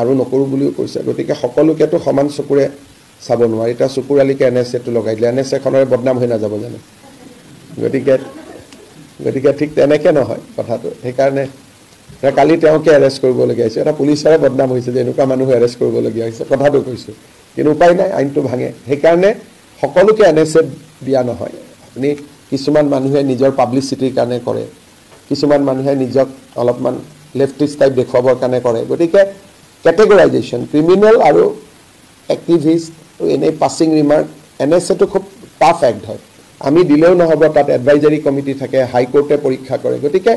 আৰু নকৰো বুলিও কৈছে গতিকে সকলোকেতো সমান চকুৰে চাব নোৱাৰে এটা চকুৰালিকে এনএসএটো লগাই দিলে এনএসএ খনৰে বদনাম হৈ নাযাব জানো গতিকে ঠিক তেনেকৈ নহয় কথাটো সেইকাৰণে কালি তেওঁকে এৰেষ্ট কৰিবলগীয়া হৈছে এটা পুলিচৰে বদনাম হৈছে যে এনেকুৱা মানুহ এৰেষ্ট কৰিবলগীয়া হৈছে কথাটো কৈছো কিন্তু উপায় নাই আইনটো ভাঙে সেইকাৰণে সকলোকে এনএসএ দিয়া নহয় আপুনি কিছুমান মানুহে নিজৰ পাব্লিচিটিৰ কাৰণে কৰে কিছুমান মানুহে নিজক অলপমান লেফটিষ্ট টাইপ দেখুৱাবৰ কাৰণে কৰে গতিকে ক্যাটেগৰাইজেশ্যন ক্ৰিমিনেল আৰু এক্টিভিষ্ট এনে পাছিং ৰিমাৰ্ক এনএসএটো খুব টাফ এক্ট হয় আমি দিলেও নহব তাত এডভাইজাৰি কমিটি থাকে হাইকোৰ্টে পৰীক্ষা কৰে গতিকে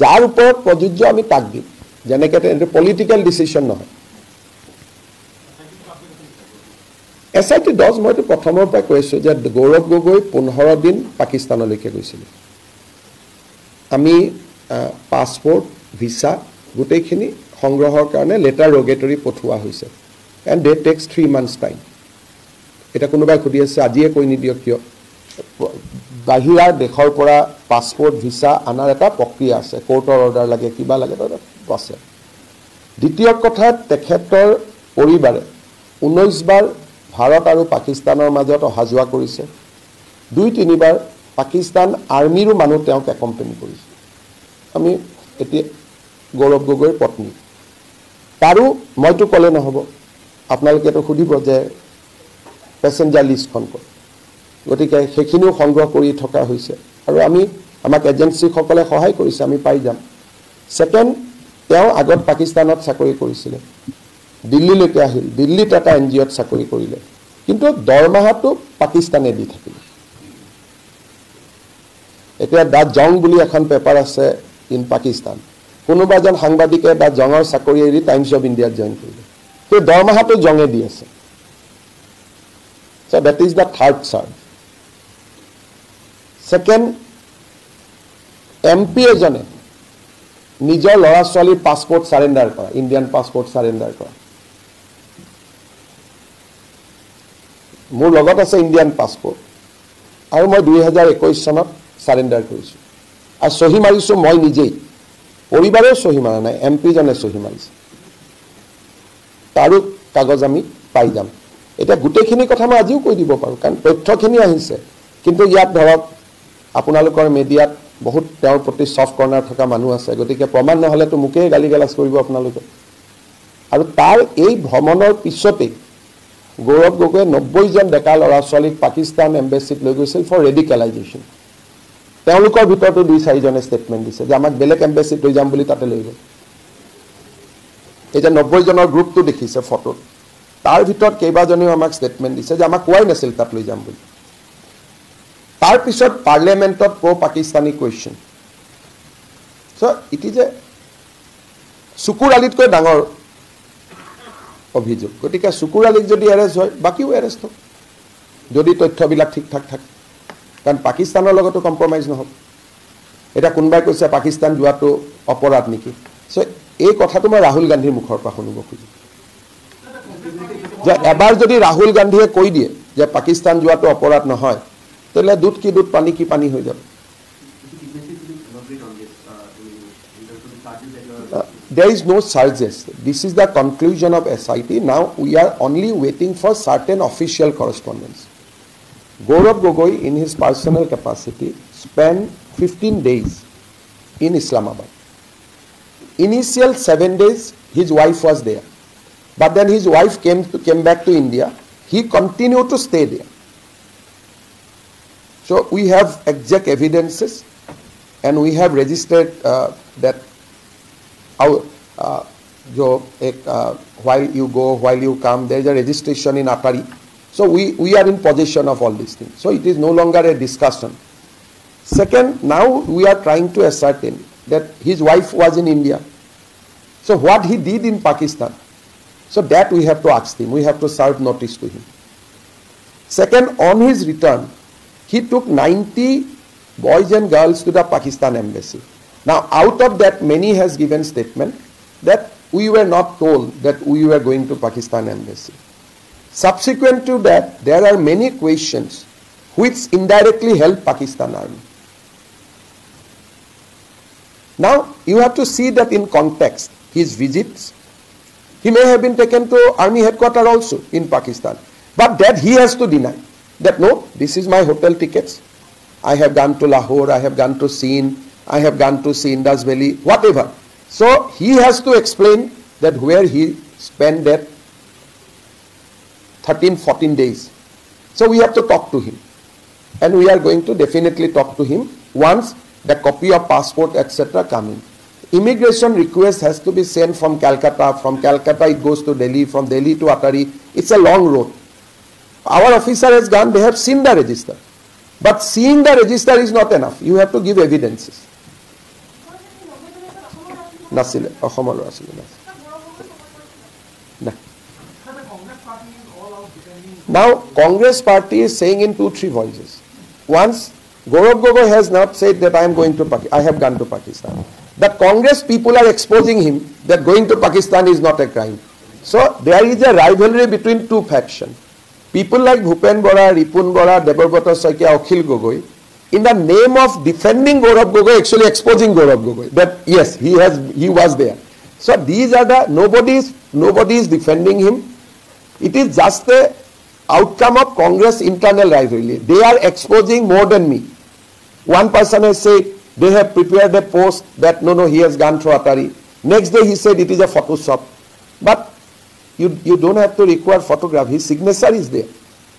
যাৰ ওপৰত প্ৰযোজ্য আমি তাক দিম যেনেকৈ এটা পলিটিক্যাল ডিসিশন নহয় SIT 10 মইতো প্ৰথমৰ পৰা কৈছো যে গৌৰৱ গগৈ 15 দিন পাকিস্তানলৈকে গৈছিল আমি পাসপোৰ্ট ভিসা গোটেইখিনি সংগ্ৰহৰ কাৰণে লেটাৰ ৰোগেটৰি পঠোৱা হৈছে and they takes 3 months time এটা কোনোবাই খুদি আছে আজিয়ে কৈ নিদিয় কিয় বাহিৰা দেশৰ পৰা পাসপোৰ্ট ভিসা আনাৰ এটা প্ৰক্ৰিয়া আছে কোৰ্টৰ অৰ্ডাৰ লাগে কিবা লাগে এটা প্ৰসেস দ্বিতীয় কথা তেখেতৰ পৰিবাৰে 19 বাৰ ভাৰত আৰু পাকিস্তানৰ মাজত অহাজোৱা কৰিছে 2-3 বাৰ পাকিস্তান আৰ্মিৰো মানুহ তেওঁক একম্পেনি কৰিছে আমি এতিয়া গৌৰৱ গগৈৰ পত্নী তাৰো মইতো কলে নহব আপোনালোকেতো খুদিব যে প্যাসেঞ্জাৰ লিষ্টখন ক গতিকে সেইখিনিও সংগ্ৰহ কৰি থকা হৈছে আৰু আমাক এজেন্সি সকলে সহায় কৰিছে আমি পাই যাম সেকেন্ড তেওঁ আগত পাকিস্তানত চাকৰি কৰিছিল দিল্লীলৈকে আহিল দিল্লীত এটা এনজিঅত চাকৰি কৰিলে কিন্তু দৰমাহাটো পাকিস্তানে দি থাকিল এতিয়া দা জং বুলি এখন পেপাৰ আছে ইন পাকিস্তান কোনোবা এজন সাংবাদিকে দা জঙৰ চাকৰি এৰি টাইমছ অফ ইণ্ডিয়াত জয়েন কৰিলে সেই দৰমাহাটো জঙে দি আছে so that is the third charge second MP এজনে নিজৰ ল'ৰা ছোৱালীৰ পাছপোৰ্ট সাৰেন্ডাৰ কৰা, ইণ্ডিয়ান পাছপোৰ্ট সাৰেন্ডাৰ কৰা। মোৰ লগত আছে ইণ্ডিয়ান পাছপোৰ্ট আৰু মই 2021 চনত সাৰেন্ডাৰ কৰিছোঁ আৰু সহি মাৰিছোঁ মই নিজেই, পৰিবাৰেও সহি মাৰা নাই, MP জনে সহি মাৰিছে। তাৰো কাগজ আমি পাই যাম। এতিয়া গোটেইখিনি কথা মই আজিও কৈ দিব পাৰোঁ, কাৰণ তথ্যখিনি আহিছে। কিন্তু ইয়াত ধৰক আপোনালোকৰ মিডিয়াত বহুত তেওঁৰ প্ৰতি ছফ্ট কৰ্ণাৰ থকা মানুহ আছে, গতিকে প্ৰমাণ নহ'লেতো মোকেই গালি গালাজ কৰিব আপোনালোকে। আৰু তাৰ এই ভ্ৰমণৰ পিছতেই গৌৰৱ গগৈয়ে 90 জন ডেকা ল'ৰা ছোৱালীক পাকিস্তান এম্বেচিত লৈ গৈছিল ফৰ ৰেডিকেলাইজেশ্যন। তেওঁলোকৰ ভিতৰতো 2-4 জনে ষ্টেটমেণ্ট দিছে যে আমাক বেলেগ এম্বেচিত লৈ যাম বুলি তাতে লৈ গ'ল। এই যে 90 জনৰ গ্ৰুপটো দেখিছে ফটোত, তাৰ ভিতৰত কেইবাজনেও আমাক ষ্টেটমেণ্ট দিছে যে আমাক কোৱাই নাছিল তাত লৈ যাম বুলি। তাৰপিছত পাৰ্লিয়ামেণ্টত Pakistani question. So' it is a চকুৰ আলিতকৈ ডাঙৰ অভিযোগ। গতিকে চকুৰ আলিত যদি এৰেষ্ট হয়, বাকীও এৰেষ্ট হওক যদি তথ্যবিলাক ঠিক ঠাক থাকে, কাৰণ পাকিস্তানৰ লগতো কম্প্ৰমাইজ নহ'ব। এতিয়া কোনোবাই কৈছে পাকিস্তান যোৱাটো অপৰাধ নেকি? চ' এই কথাটো মই ৰাহুল গান্ধীৰ মুখৰ পৰা শুনিব খোজোঁ যে এবাৰ যদি ৰাহুল গান্ধীয়ে কৈ দিয়ে যে পাকিস্তান যোৱাটো অপৰাধ নহয়, তেতিয়াহ'লে দুধ কি দুধ, পানী কি পানী হৈ যাব। There is no charges. This is the conclusion of SIT. Now we are only waiting for certain official correspondence. Gaurav Gogoi, in his personal capacity, spent 15 days in Islamabad. Initial 7 days, his wife was there. But then his wife came back to India. He continued to stay there. So we have exact evidences, and we have registered that while you go, while you come, there is a registration in Atari. So we are in possession of all these things. So it is no longer a discussion. Second, now we are trying to ascertain that his wife was in India. So what he did in Pakistan, so that we have to ask him. We have to serve notice to him. Second, on his return, he took 90 boys and girls to the Pakistan embassy. Now, out of that, many has given statement that we were not told that we were going to Pakistan embassy. Subsequent to that, there are many questions which indirectly help Pakistan army. Now, you have to see that in context. His visits, he may have been taken to army headquarters also in Pakistan, but that he has to deny. That no, this is my hotel tickets. I have gone to Lahore, I have gone to Sindh, I have gone to see Indus Valley, whatever. So he has to explain that where he spent that 13-14 days. So we have to talk to him, and we are going to definitely talk to him once the copy of passport etc. come in. Immigration request has to be sent from Calcutta. From Calcutta it goes to Delhi. From Delhi to Atari. It's a long road. Our officer has gone. They have seen the register, but seeing the register is not enough. You have to give evidences. Nasile, Ahomar Nasile. Now Congress party is saying in 2-3 voices. Once Gaurav Gogoi has not said that I am going to Pakistan. I have gone to Pakistan. That Congress people are exposing him that going to Pakistan is not a crime. So there is a rivalry between two factions. People like Bhupen Bora, Ripun Bora, Debabrata Saikia, Akhil Gogoi, in the name of defending Gaurav Gogoi, actually exposing Gaurav Gogoi. That yes, he was there. So these are the nobody is defending him. It is just the outcome of Congress internal rivalry. They are exposing more than me. One person has said they have prepared a post that no, he has gone through Atari. Next day he said it is a Photoshop. But you don't have to require photograph. His signature is there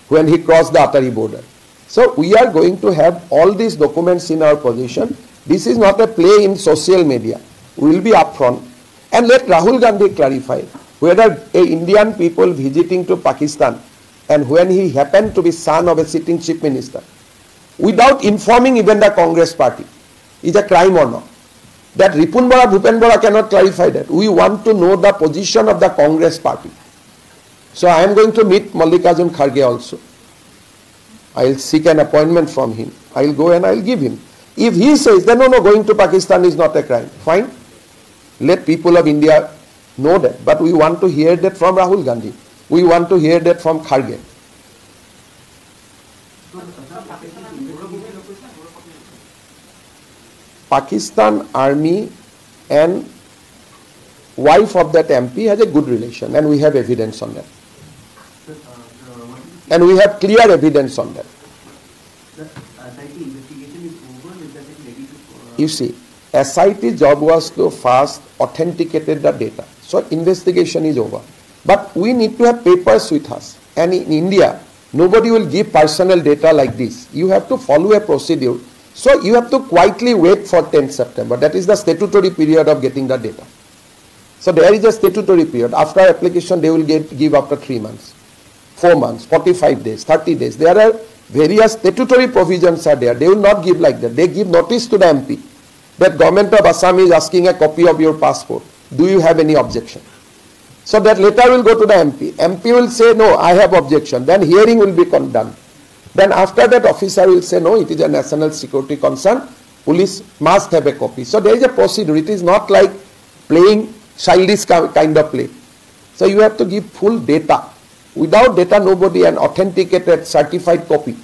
when he crossed the Atari border. So we are going to have all these documents in our possession. This is not a play in social media. We will be upfront. And let Rahul Gandhi clarify whether a Indian people visiting to Pakistan and when he happened to be son of a sitting chief minister, without informing even the Congress party, is a crime or not. That Ripun Bora, Bhupen Bora cannot clarify that. We want to know the position of the Congress party. So I am going to meet Mallikarjun Kharge also. I will seek an appointment from him. I will go and I will give him. If he says that no, going to Pakistan is not a crime, fine. Let people of India know that. But we want to hear that from Rahul Gandhi. We want to hear that from Kharge. Pakistan Army and wife of that MP has a good relation, and we have evidence on that. And we have clear evidence on that. You see, SIT's job was to first authenticate the data. So investigation is over. But we need to have papers with us. And in India, nobody will give personal data like this. You have to follow a procedure. So you have to quietly wait for 10th September. That is the statutory period of getting the data. So there is a statutory period. After application, they will give after 3 months, 4 months, 45 days, 30 days. There are various statutory provisions are there. They will not give like that. They give notice to the MP that government of Assam is asking a copy of your passport. Do you have any objection? So that letter will go to the MP. MP will say, no, I have objection. Then hearing will be done. Then after that, officer will say, no, it is a national security concern. Police must have a copy. So there is a procedure. It is not like playing childish kind of play. So you have to give full data. Without data, nobody, an authenticated, certified copy.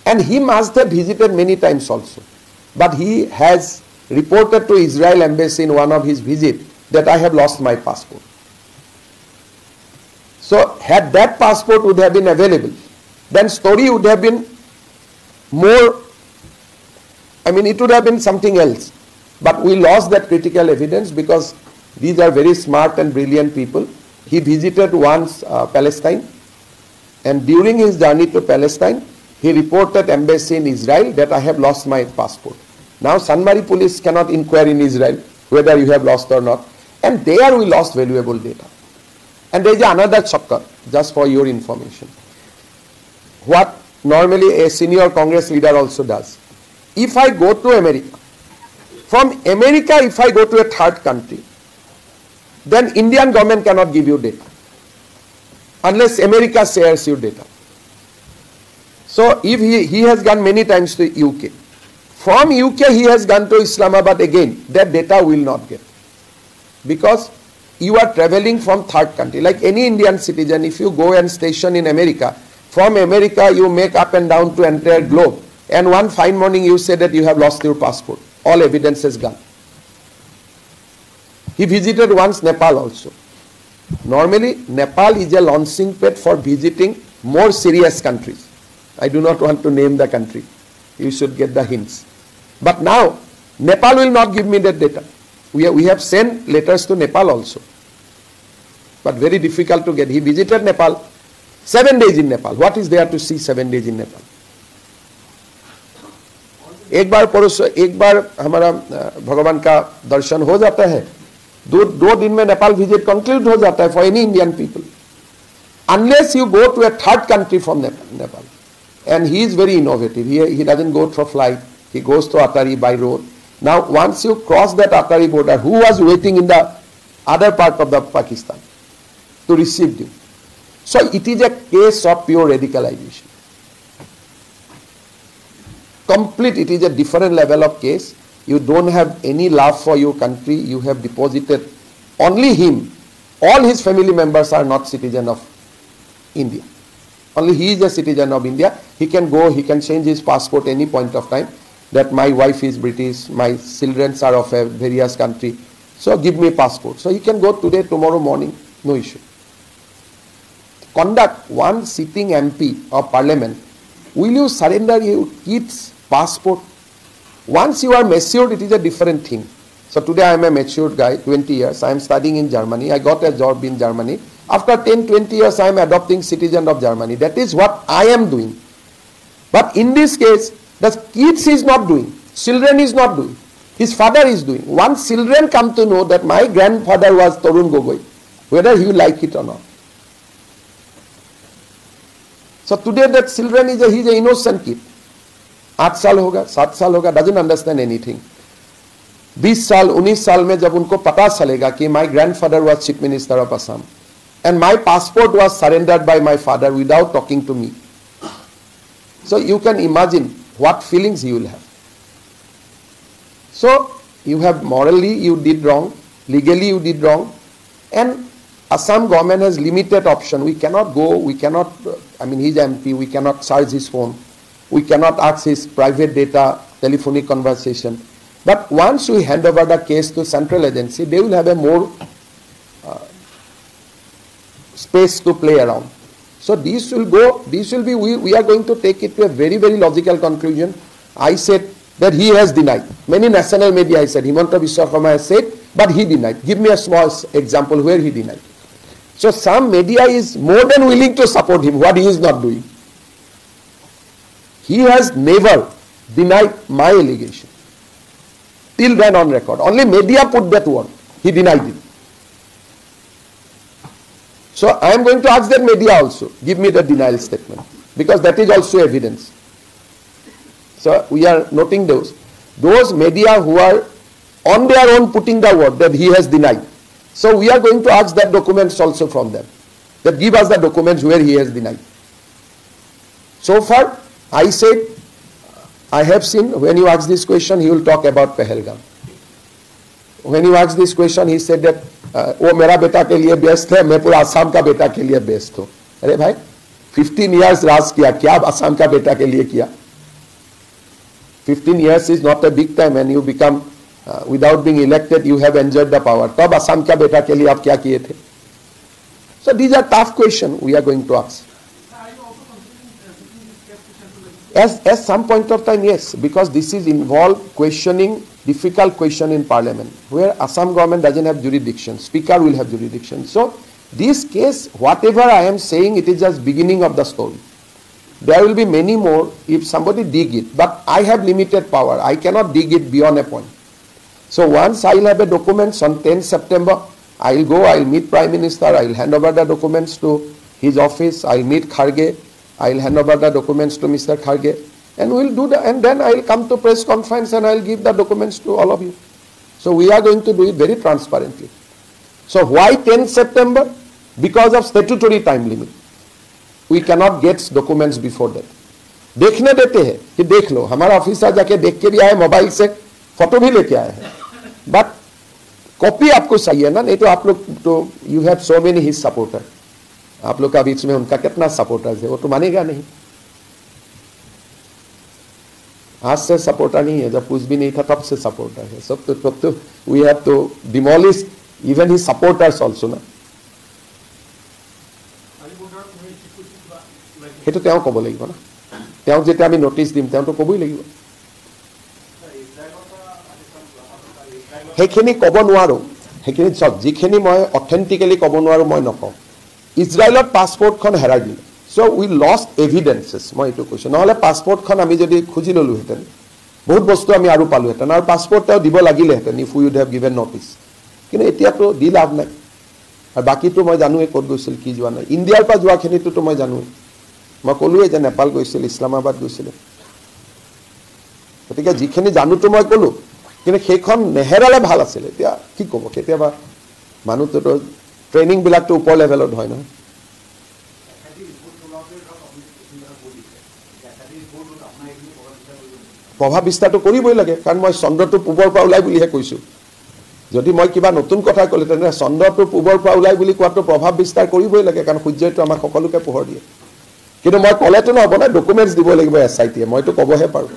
And he must have visited many times also. But he has reported to Israel embassy in one of his visits that I have lost my passport. So had that passport would have been available, then story would have been more, it would have been something else. But we lost that critical evidence because these are very smart and brilliant people. He visited once Palestine, and during his journey to Palestine, he reported embassy in Israel that I have lost my passport. Now Sanmari police cannot inquire in Israel whether you have lost or not. And there we lost valuable data. And there is another chakkar, just for your information. What normally a senior Congress leader also does. If I go to America, from America if I go to a third country, then Indian government cannot give you data unless America shares your data. So if he has gone many times to UK. From UK he has gone to Islamabad again, that data will not get. Because you are traveling from third country. Like any Indian citizen, if you go and station in America, from America you make up and down to entire globe. And one fine morning you say that you have lost your passport. All evidence is gone. He visited once Nepal also. Normally, Nepal is a launching pad for visiting more serious countries. I do not want to name the country. You should get the hints. But now, Nepal will not give me that data. We have sent letters to Nepal also. But very difficult to get. He visited Nepal, 7 days in Nepal. What is there to see 7 days in Nepal? एक बार हमारा भगवान का दर्शन हो जाता है, दो दिन में नेपाल विजिट कंक्लूड हो जाता है for any Indian people. Unless you go to a third country from Nepal. And he is very innovative. He doesn't go through flight. He goes to Atari by road. Now once you cross that Atari border, who was waiting in the other part of the Pakistan to receive you? So it is a case of pure radicalization. Complete, it is a different level of case. You don't have any love for your country. You have deposited only him. All his family members are not citizen of India. Only he is a citizen of India. He can go, he can change his passport any point of time. That my wife is British, my children are of a various country. So give me passport. So he can go today, tomorrow morning, no issue. Conduct one sitting MP of parliament. Will you surrender your kids' passport? Once you are matured, it is a different thing. So today I am a matured guy, 20 years. I am studying in Germany. I got a job in Germany. After 10, 20 years, I am adopting citizen of Germany. That is what I am doing. But in this case, the kids is not doing. Children is not doing. His father is doing. Once children come to know that my grandfather was Tarun Gogoi, whether he will like it or not. So today that children is he is an innocent kid. 8 साल होगा, 7 साल होगा, doesn't understand anything. 20 साल, 19 साल में जब उनको पता चलेगा कि my grandfather was chief minister of Assam and my passport was surrendered by my father without talking to me. So you can imagine what feelings he will have. So you have morally you did wrong, legally you did wrong, and Assam government has limited option. We cannot go, we cannot, I mean he's MP, we cannot charge his phone, we cannot access his private data, telephonic conversation. But once we hand over the case to central agency, they will have a more space to play around. So this will be, we are going to take it to a very, very logical conclusion. I said that he has denied. Many national media, I said, Himanta Biswa Sarma has said, but he denied. Give me a small example where he denied. So some media is more than willing to support him, what he is not doing. He has never denied my allegation. Till then on record. Only media put that word. He denied it. So I am going to ask that media also, give me the denial statement, because that is also evidence. So we are noting those media who are on their own putting the word that he has denied. So we are going to ask that documents also from them, that give us the documents where he has denied. So far, I said, I have seen, when you ask this question, he will talk about Pahalgam. When you ask this question, he said that, वो मेरा बेटा के लिए बेस्ट है, मैं पूरा आसाम का बेटा के लिए बेस्ट हूँ. अरे भाई, 15 years राज किया, क्या आसाम का बेटा के लिए किया? 15 years is not a big time, and you become, without being elected, you have enjoyed the power. तब आसाम का बेटा के लिए आप क्या किए थे? So these are tough questions we are going to ask. At some point of time, yes, because this is involved questioning difficult question in parliament, where Assam government doesn't have jurisdiction, speaker will have jurisdiction. So this case, whatever I am saying, it is just beginning of the story. There will be many more if somebody dig it, but I have limited power. I cannot dig it beyond a point. So once I will have a documents on 10th September, I will go, I will meet Prime Minister, I will hand over the documents to his office, I will meet Kharge, I will hand over the documents to Mr. Kharge, and we will do that, and then I will come to press conference and I will give the documents to all of you. So we are going to do it very transparently. So why 10th September? Because of statutory time limit. We cannot get documents before that. देखने देते हैं कि देख लो, हमारा ऑफिसर जाके देख के भी आए, मोबाइल से फोटो भी लेके आए हैं, बट कॉपी आपको चाहिए ना, नहीं तो आप लोग तो you have so many his supporter, आप लोग का बीच में उनका कितना सपोर्टर्स है, वो तो मानेगा नहीं. आज से सपोर्टर नहीं है, जब कुछ भी नहीं था तब से सपोर्टर है. सब तो we have to demolish even his supporters also ना. সেইটো তেওঁ ক'ব লাগিব না, তেওঁ যেতিয়া আমি নোটিছ দিম তেওঁতো ক'বই লাগিব. সেইখিনি ক'ব নোৱাৰোঁ, সেইখিনি চব যিখিনি মই অথেণ্টিকেলি ক'ব নোৱাৰোঁ মই নকওঁ. ইজৰাইলত পাছপৰ্টখন হেৰাই দিলে, চ' উই লষ্ট এভিডেন্সেছ, মই এইটো কৈছোঁ. নহ'লে পাছপৰ্টখন আমি যদি খুজি ল'লোহেঁতেন বহুত বস্তু আমি আৰু পালোহেঁতেন, আৰু পাছপৰ্ট তেওঁ দিব লাগিলেহেঁতেন if we would have given notice. কিন্তু এতিয়াতো দি লাভ নাই. আৰু বাকীটো মই জানোৱেই ক'ত গৈছিল কি যোৱা নাই. ইণ্ডিয়াৰ পৰা যোৱাখিনিতো মই জানোৱেই, মই ক'লোৱেই যে নেপাল গৈছিল, ইছলামাবাদ গৈছিলে. গতিকে যিখিনি জানোতো মই ক'লোঁ, কিন্তু সেইখন নেহেৰালে ভাল আছিলে. এতিয়া কি ক'ব, কেতিয়াবা মানুহটোতো ট্ৰেইনিংবিলাকতো ওপৰ লেভেলত হয় নহয়. প্ৰভাৱ বিস্তাৰটো কৰিবই লাগে, কাৰণ মই চন্দ্ৰটো পূবৰ পৰা ওলাই বুলিহে কৈছোঁ. যদি মই কিবা নতুন কথা ক'লে তেনেহ'লে চন্দ্ৰটো পূবৰ পৰা ওলাই বুলি কোৱাটো প্ৰভাৱ বিস্তাৰ কৰিবই লাগে, কাৰণ সূৰ্যটো আমাক সকলোকে পোহৰ দিয়ে. কিন্তু মই ক'লেতো নহ'ব না, ডকুমেণ্টছ দিব লাগিব SIT-য়ে, মইতো ক'বহে পাৰোঁ.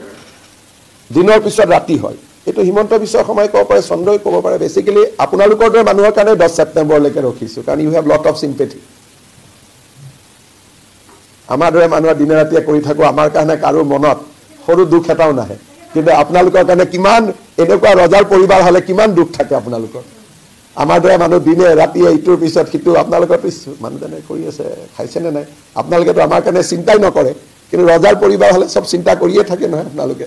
দিনৰ পিছত ৰাতি হয়, এইটো হিমন্ত বিশ্ব শৰ্মাই ক'ব পাৰে, চন্দ্ৰই ক'ব পাৰে. বেচিকেলি আপোনালোকৰ দৰে মানুহৰ কাৰণে 10 ছেপ্টেম্বৰলৈকে ৰখিছোঁ, কাৰণ you have lot of sympathy. আমাৰ দৰে মানুহৰ দিনে ৰাতিয়ে কৰি থাকোঁ, আমাৰ কাৰণে কাৰো মনত সৰু দুখ এটাও নাহে. কিন্তু আপোনালোকৰ কাৰণে কিমান এনেকুৱা ৰজাৰ পৰিবাৰ হ'লে কিমান দুখ থাকে আপোনালোকৰ. আমাৰ দৰে মানুহ দিনে ৰাতিয়ে ইটোৰ পিছত সিটো, আপোনালোকৰ মানুহজনে কৰি আছে, খাইছেনে নাই, আপোনালোকেতো আমাৰ কাৰণে চিন্তাই নকৰে. কিন্তু ৰজাৰ পৰিবাৰ হ'লে চব চিন্তা কৰিয়ে থাকে নহয় আপোনালোকে.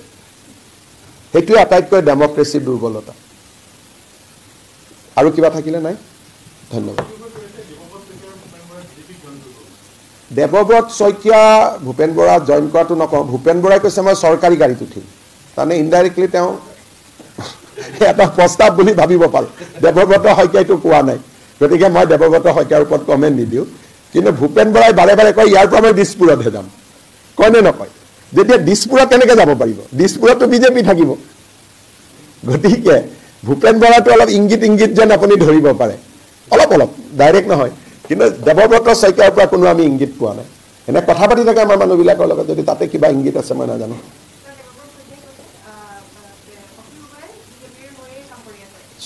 সেইটোৱে আটাইতকৈ ডেমক্ৰেচিৰ দুৰ্বলতা. আৰু কিবা থাকিলে নাই? ধন্যবাদ. দেৱব্ৰত শইকীয়া ভূপেন বৰা জইন কৰাটো নকওঁ. ভূপেন বৰাই কৈছে মই চৰকাৰী গাড়ীত উঠিম, তাৰমানে ইনডাইৰেক্টলি তেওঁ এটা প্ৰস্তাৱ বুলি ভাবিব পাৰোঁ. দেৱব্ৰত শইকীয়াইটো কোৱা নাই, গতিকে মই দেৱব্ৰত শইকীয়াৰ ওপৰত কমেণ্ট নিদিওঁ. কিন্তু ভূপেন বৰাই বাৰে বাৰে কয় ইয়াৰ পৰা মই দিছপুৰতহে যাম, কয়নে নকয়? যেতিয়া দিছপুৰত কেনেকৈ যাব পাৰিব? দিছপুৰততো বিজেপি থাকিব, গতিকে ভূপেন বৰাটো অলপ ইংগিত যেন আপুনি ধৰিব পাৰে, অলপ ডাইৰেক্ট নহয়, কিন্তু দেৱব্ৰত শইকীয়াৰ পৰা কোনো আমি ইংগিত পোৱা নাই। এনে কথা পাতি থাকে আমাৰ মানুহবিলাকৰ লগত, যদি তাতে কিবা ইংগিত আছে মই নাজানো।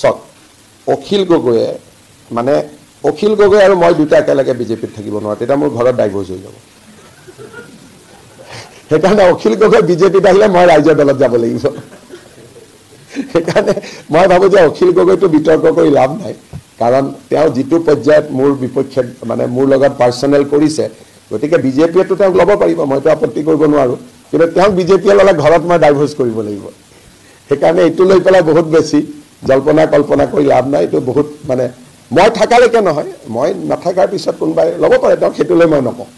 চাওক, অখিল গগৈয়ে মানে অখিল গগৈ আৰু মই দুটা একেলগে বিজেপিত থাকিব নোৱাৰো, তেতিয়া মোৰ ঘৰত ডাইভৰ্চ হৈ যাব। সেইকাৰণে অখিল গগৈ বিজেপিত আহিলে মই ৰাইজৰ দলত যাব লাগিব। সেইকাৰণে মই ভাবোঁ যে অখিল গগৈটো বিতৰ্ক কৰি লাভ নাই, কাৰণ তেওঁ যিটো পৰ্যায়ত মোৰ বিপক্ষে মানে মোৰ লগত পাৰ্চনেল কৰিছে, গতিকে বিজেপিয়েতো তেওঁক ল'ব পাৰিব, মইতো আপত্তি কৰিব নোৱাৰোঁ, কিন্তু তেওঁক বিজেপিয়ে ল'লে ঘৰত মই ডাইভৰ্চ কৰিব লাগিব। সেইকাৰণে এইটো লৈ পেলাই বহুত বেছি জল্পনা কল্পনা কৰি লাভ নাই। এইটো বহুত মানে মই থাকালৈকে নহয়, মই নাথাকাৰ পিছত কোনোবাই ল'ব পাৰে তেওঁক, সেইটো লৈ মই নকওঁ।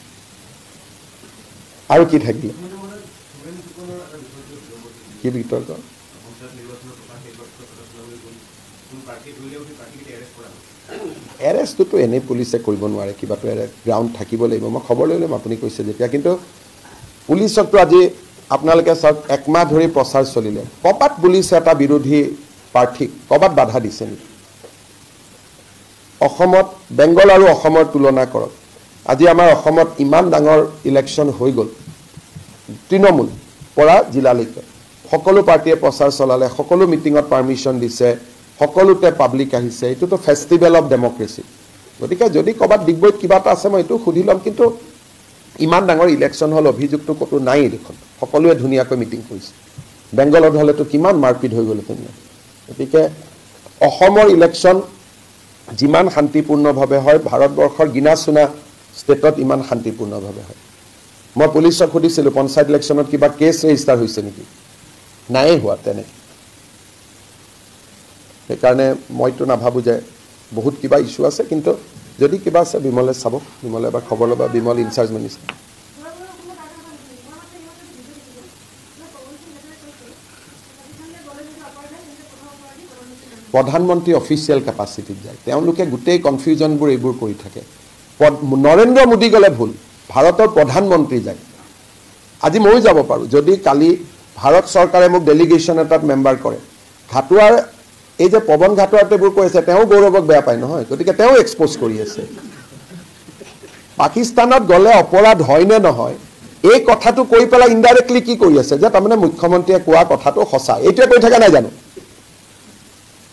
আৰু কি থাকিলে কি বিতৰ্ক? এৰেষ্টটোতো এনেই পুলিচে কৰিব নোৱাৰে, কিবাটো গ্ৰাউণ্ড থাকিব লাগিব। মই খবৰ লৈ ল'ম আপুনি কৈছে যেতিয়া, কিন্তু পুলিচকতো আজি আপোনালোকে চাওক, একমাহ ধৰি প্ৰচাৰ চলিলে, ক'ৰবাত পুলিচে এটা বিৰোধী প্ৰাৰ্থীক ক'ৰবাত বাধা দিছে নেকি? অসমত বেংগল আৰু অসমৰ তুলনা কৰক, আজি আমাৰ অসমত ইমান ডাঙৰ ইলেকশ্যন হৈ গ'ল, তৃণমূল পৰা জিলালৈকে সকলো পাৰ্টীয়ে প্ৰচাৰ চলালে, সকলো মিটিঙত পাৰ্মিশ্যন দিছে, সকলোতে পাব্লিক আহিছে, এইটোতো ফেষ্টিভেল অফ ডেমক্ৰেচি। গতিকে যদি ক'ৰবাত ডিগবৈত কিবা এটা আছে মই এইটো সুধি ল'ম, কিন্তু ইমান ডাঙৰ ইলেকশ্যন হ'ল, অভিযোগটো ক'তো নাই দেখোন, সকলোৱে ধুনীয়াকৈ মিটিং কৰিছে। বেংগলত হ'লেতো কিমান মাৰপিট হৈ গ'লহেঁতেন। গতিকে অসমৰ ইলেকশ্যন যিমান শান্তিপূৰ্ণভাৱে হয়, ভাৰতবৰ্ষৰ গিনা চুনা ষ্টেটত ইমান শান্তিপূৰ্ণভাৱে হয়। মই পুলিচক সুধিছিলোঁ পঞ্চায়ত ইলেকশ্যনত কিবা কেছ ৰেজিষ্টাৰ হৈছে নেকি, নাই হোৱা তেনেকৈ। সেইকাৰণে মইতো নাভাবোঁ যে বহুত কিবা ইছ্যু আছে, কিন্তু যদি কিবা আছে বিমলে চাব, বিমলে এবাৰ খবৰ ল'বা, বিমল ইনচাৰ্জ মিনিষ্টাৰ। প্ৰধানমন্ত্ৰী অফিচিয়েল কেপাচিটিত যায়, তেওঁলোকে গোটেই কনফিউজনবোৰ এইবোৰ কৰি থাকে। নৰেন্দ্ৰ মোদী গ'লে ভুল, ভাৰতৰ প্ৰধানমন্ত্ৰী যায়। আজি ময়ো যাব পাৰোঁ, যদি কালি ভাৰত চৰকাৰে মোক ডেলিগেশ্যন এটাত মেম্বাৰ কৰে। ঘাটোৱাৰ এই যে পৱন ঘাটোৱাৰটো এইবোৰ কৈ আছে, তেওঁ গৌৰৱক বেয়া পায় নহয়, গতিকে তেওঁ এক্সপ'জ কৰি আছে। পাকিস্তানত গ'লে অপৰাধ হয় নে নহয়, এই কথাটো কৈ পেলাই ইনডাইৰেক্টলি কি কৰি আছে, যে তাৰমানে মুখ্যমন্ত্ৰীয়ে কোৱা কথাটো সঁচা, এইটোৱে কৈ থকা নাই জানো?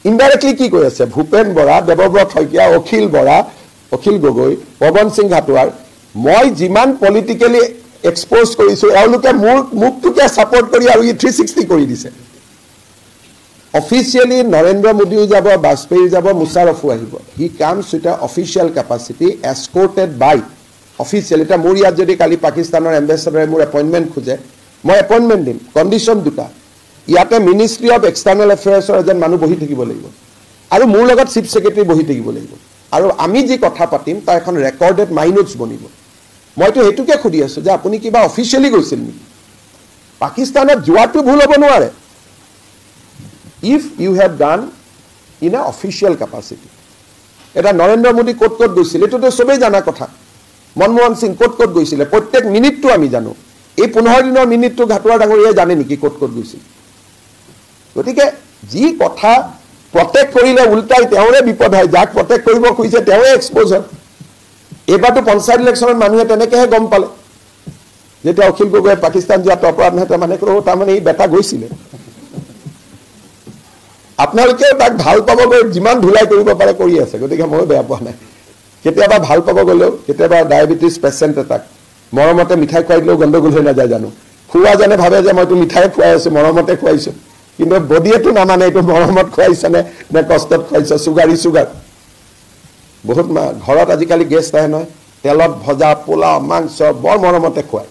ইনডাইৰেক্টলি কি কৈ আছে? ভূপেন বৰা, দেৱব্ৰত শইকীয়া, অখিল গগৈ, পৱন সিং ঘাটোৱাৰ, মই যিমান পলিটিকেলি এক্সপ'জ কৰিছোঁ, এওঁলোকে মোকটোকে ছাপৰ্ট কৰি আৰু 360 কৰি দিছে। অফিচিয়েলি নৰেন্দ্ৰ মোদীও যাব, বাজপেয়ী যাব, মুছাৰফো আহিব। He comes with a official capacity escorted by official. এতিয়া মোৰ ইয়াত যদি কালি পাকিস্তানৰ এম্বেচাডাৰে মোৰ এপইণ্টমেণ্ট খোজে, মই এপইণ্টমেণ্ট দিম, কণ্ডিশ্যন দুটা। ইয়াতে মিনিষ্ট্ৰী অফ এক্সটাৰ্নেল এফেয়াৰ্ছৰ এজন মানুহ বহি থাকিব লাগিব, আৰু মোৰ লগত চিফ ছেক্ৰেটাৰী বহি থাকিব লাগিব, আৰু আমি যি কথা পাতিম তাৰ এখন ৰেকৰ্ডেড মাইনোটছ বনিব। মইতো সেইটোকে সুধি আছোঁ যে আপুনি কিবা অফিচিয়েলি গৈছিল নেকি? পাকিস্তানত যোৱাটো ভুল হ'ব নোৱাৰে, if you have done in a official capacity. এটা নৰেন্দ্ৰ মোদী ক'ত গৈছিল এইটোতো চবেই জানা কথা। মনমোহন সিং ক'ত গৈছিলে প্ৰত্যেক মিনিটটো আমি জানো। এই 15 দিনৰ মিনিটটো ঘাটোৱাৰ ডাঙৰীয়াই জানে নেকি ক'ত গৈছিল? গতিকে যি কথা প্ৰটেক্ট কৰিলে উল্টাই তেওঁৰে বিপদ হয়, যাক প্ৰটেক্ট কৰিব খুজিছে তেওঁৰে এক্সপ'জ হয়। এইবাৰতো পঞ্চায়ত ইলেকশ্যনত মানুহে তেনেকৈহে গম পালে, যেতিয়া অখিল গগৈয়ে পাকিস্তান যোৱাটো অপৰাধ নহয়, তাৰমানে তাৰমানে এই বেটা গৈছিলে। আপোনালোকেও তাক ভাল পাব গৈ যিমান ধুলাই কৰিব পাৰে কৰি আছে, গতিকে ময়ো বেয়া পোৱা নাই। কেতিয়াবা ভাল পাব গ'লেও, কেতিয়াবা ডায়েবেটিছ পেচেণ্ট এটাক মৰমতে মিঠাই খুৱাই দিলেও গণ্ডগোল হৈ নাযায় জানো? খুওৱা যেনে ভাবে যে মইতো মিঠাই খুৱাই আছোঁ, মৰমতে খুৱাইছোঁ, কিন্তু বডিয়েতো নামানে এইটো মৰমত খুৱাইছেনে নে কষ্টত খুৱাইছ। চুগাৰ বহুত ঘৰত আজিকালি গেছ নাহে নহয়, তেলত ভজা পোলাও মাংস বৰ মৰমতে খুৱায়।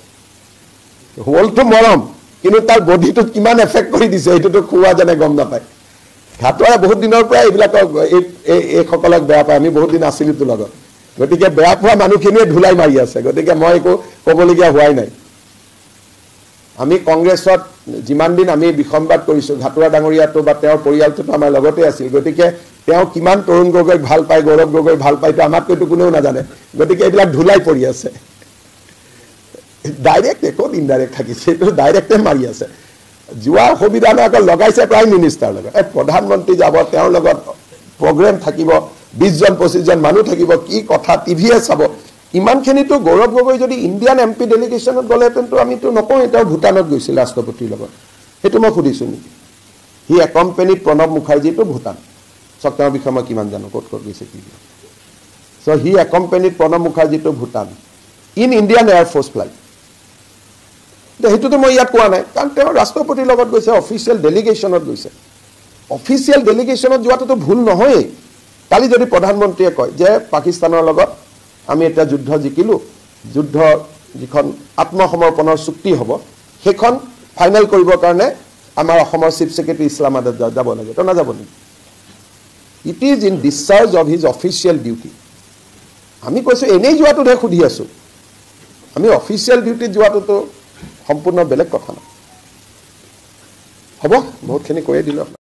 হ'লটো মৰম, কিন্তু তাৰ বডিটোত কিমান এফেক্ট কৰি দিছে এইটোতো খুওৱা যেনে গম নাপায়। ঘাটোৱাৰে বহুত দিনৰ পৰা এইবিলাকক এইসকলক বেয়া পায়, আমি বহুত দিন আছিলোতো লগত, গতিকে বেয়া পোৱা মানুহখিনিয়ে ধুলাই মাৰি আছে। গতিকে মই একো ক'বলগীয়া হোৱাই নাই। আমি কংগ্ৰেছত যিমান দিন আমি বিসম্বাদ কৰিছোঁ, ঘাটোৱাৰ ডাঙৰীয়াটো বা তেওঁৰ পৰিয়ালটোতো আমাৰ লগতে আছিল, গতিকে তেওঁ কিমান তৰুণ গগৈক ভাল পায়, গৌৰৱ গগৈক ভাল পায়, তো আমাতকৈতো কোনেও নাজানে। গতিকে এইবিলাক ধুলাই পৰি আছে, ডাইৰেক্ট একো ইনডাইৰেক্ট থাকিছে, এইটো ডাইৰেক্টে মাৰি আছে। যোৱা অসুবিধা নাই, আকৌ লগাইছে প্ৰাইম মিনিষ্টাৰ লগত। প্ৰধানমন্ত্ৰী যাব, তেওঁৰ লগত প্ৰগ্ৰেম থাকিব, 20জন 25জন মানুহ থাকিব, কি কথা টিভিয়ে চাব। ইমানখিনিতো গৌৰৱ গগৈ যদি ইণ্ডিয়ান MP ডেলিগেশ্যনত গ'লেহেঁতেনতো আমিতো নকওঁ তেওঁ ভূটানত গৈছিল ৰাষ্ট্ৰপতিৰ লগত, সেইটো মই সুধিছোঁ নেকি? He accompanied Pranab Mukherjee to Bhutan. চাওক তেওঁৰ বিষয়ে মই কিমান জানো, ক'ত গৈছে কি। So' he accompanied Pranab Mukherjee to Bhutan in Indian air force flight. সেইটোতো মই ইয়াত কোৱা নাই, কাৰণ তেওঁ ৰাষ্ট্ৰপতিৰ লগত গৈছে, অফিচিয়েল ডেলিগেশ্যনত গৈছে। অফিচিয়েল ডেলিগেশ্যনত যোৱাটোতো ভুল নহয়েই। কালি যদি প্ৰধানমন্ত্ৰীয়ে কয় যে পাকিস্তানৰ লগত আমি এতিয়া যুদ্ধ জিকিলোঁ, যুদ্ধ যিখন আত্মসমৰ্পণৰ চুক্তি হ'ব সেইখন ফাইনেল কৰিবৰ কাৰণে আমাৰ অসমৰ চিফ ছেক্ৰেটাৰী ইছলামাবাদত যাব লাগে, তো নাযাব নেকি? It is in discharge of his official duty. আমি কৈছোঁ এনেই যোৱাটোতহে সুধি আছোঁ, আমি অফিচিয়েল ডিউটিত যোৱাটোতো সম্পূৰ্ণ বেলেগ কথা নাই। হ'ব, বহুতখিনি কৈয়ে দিলোঁ আপোনাক।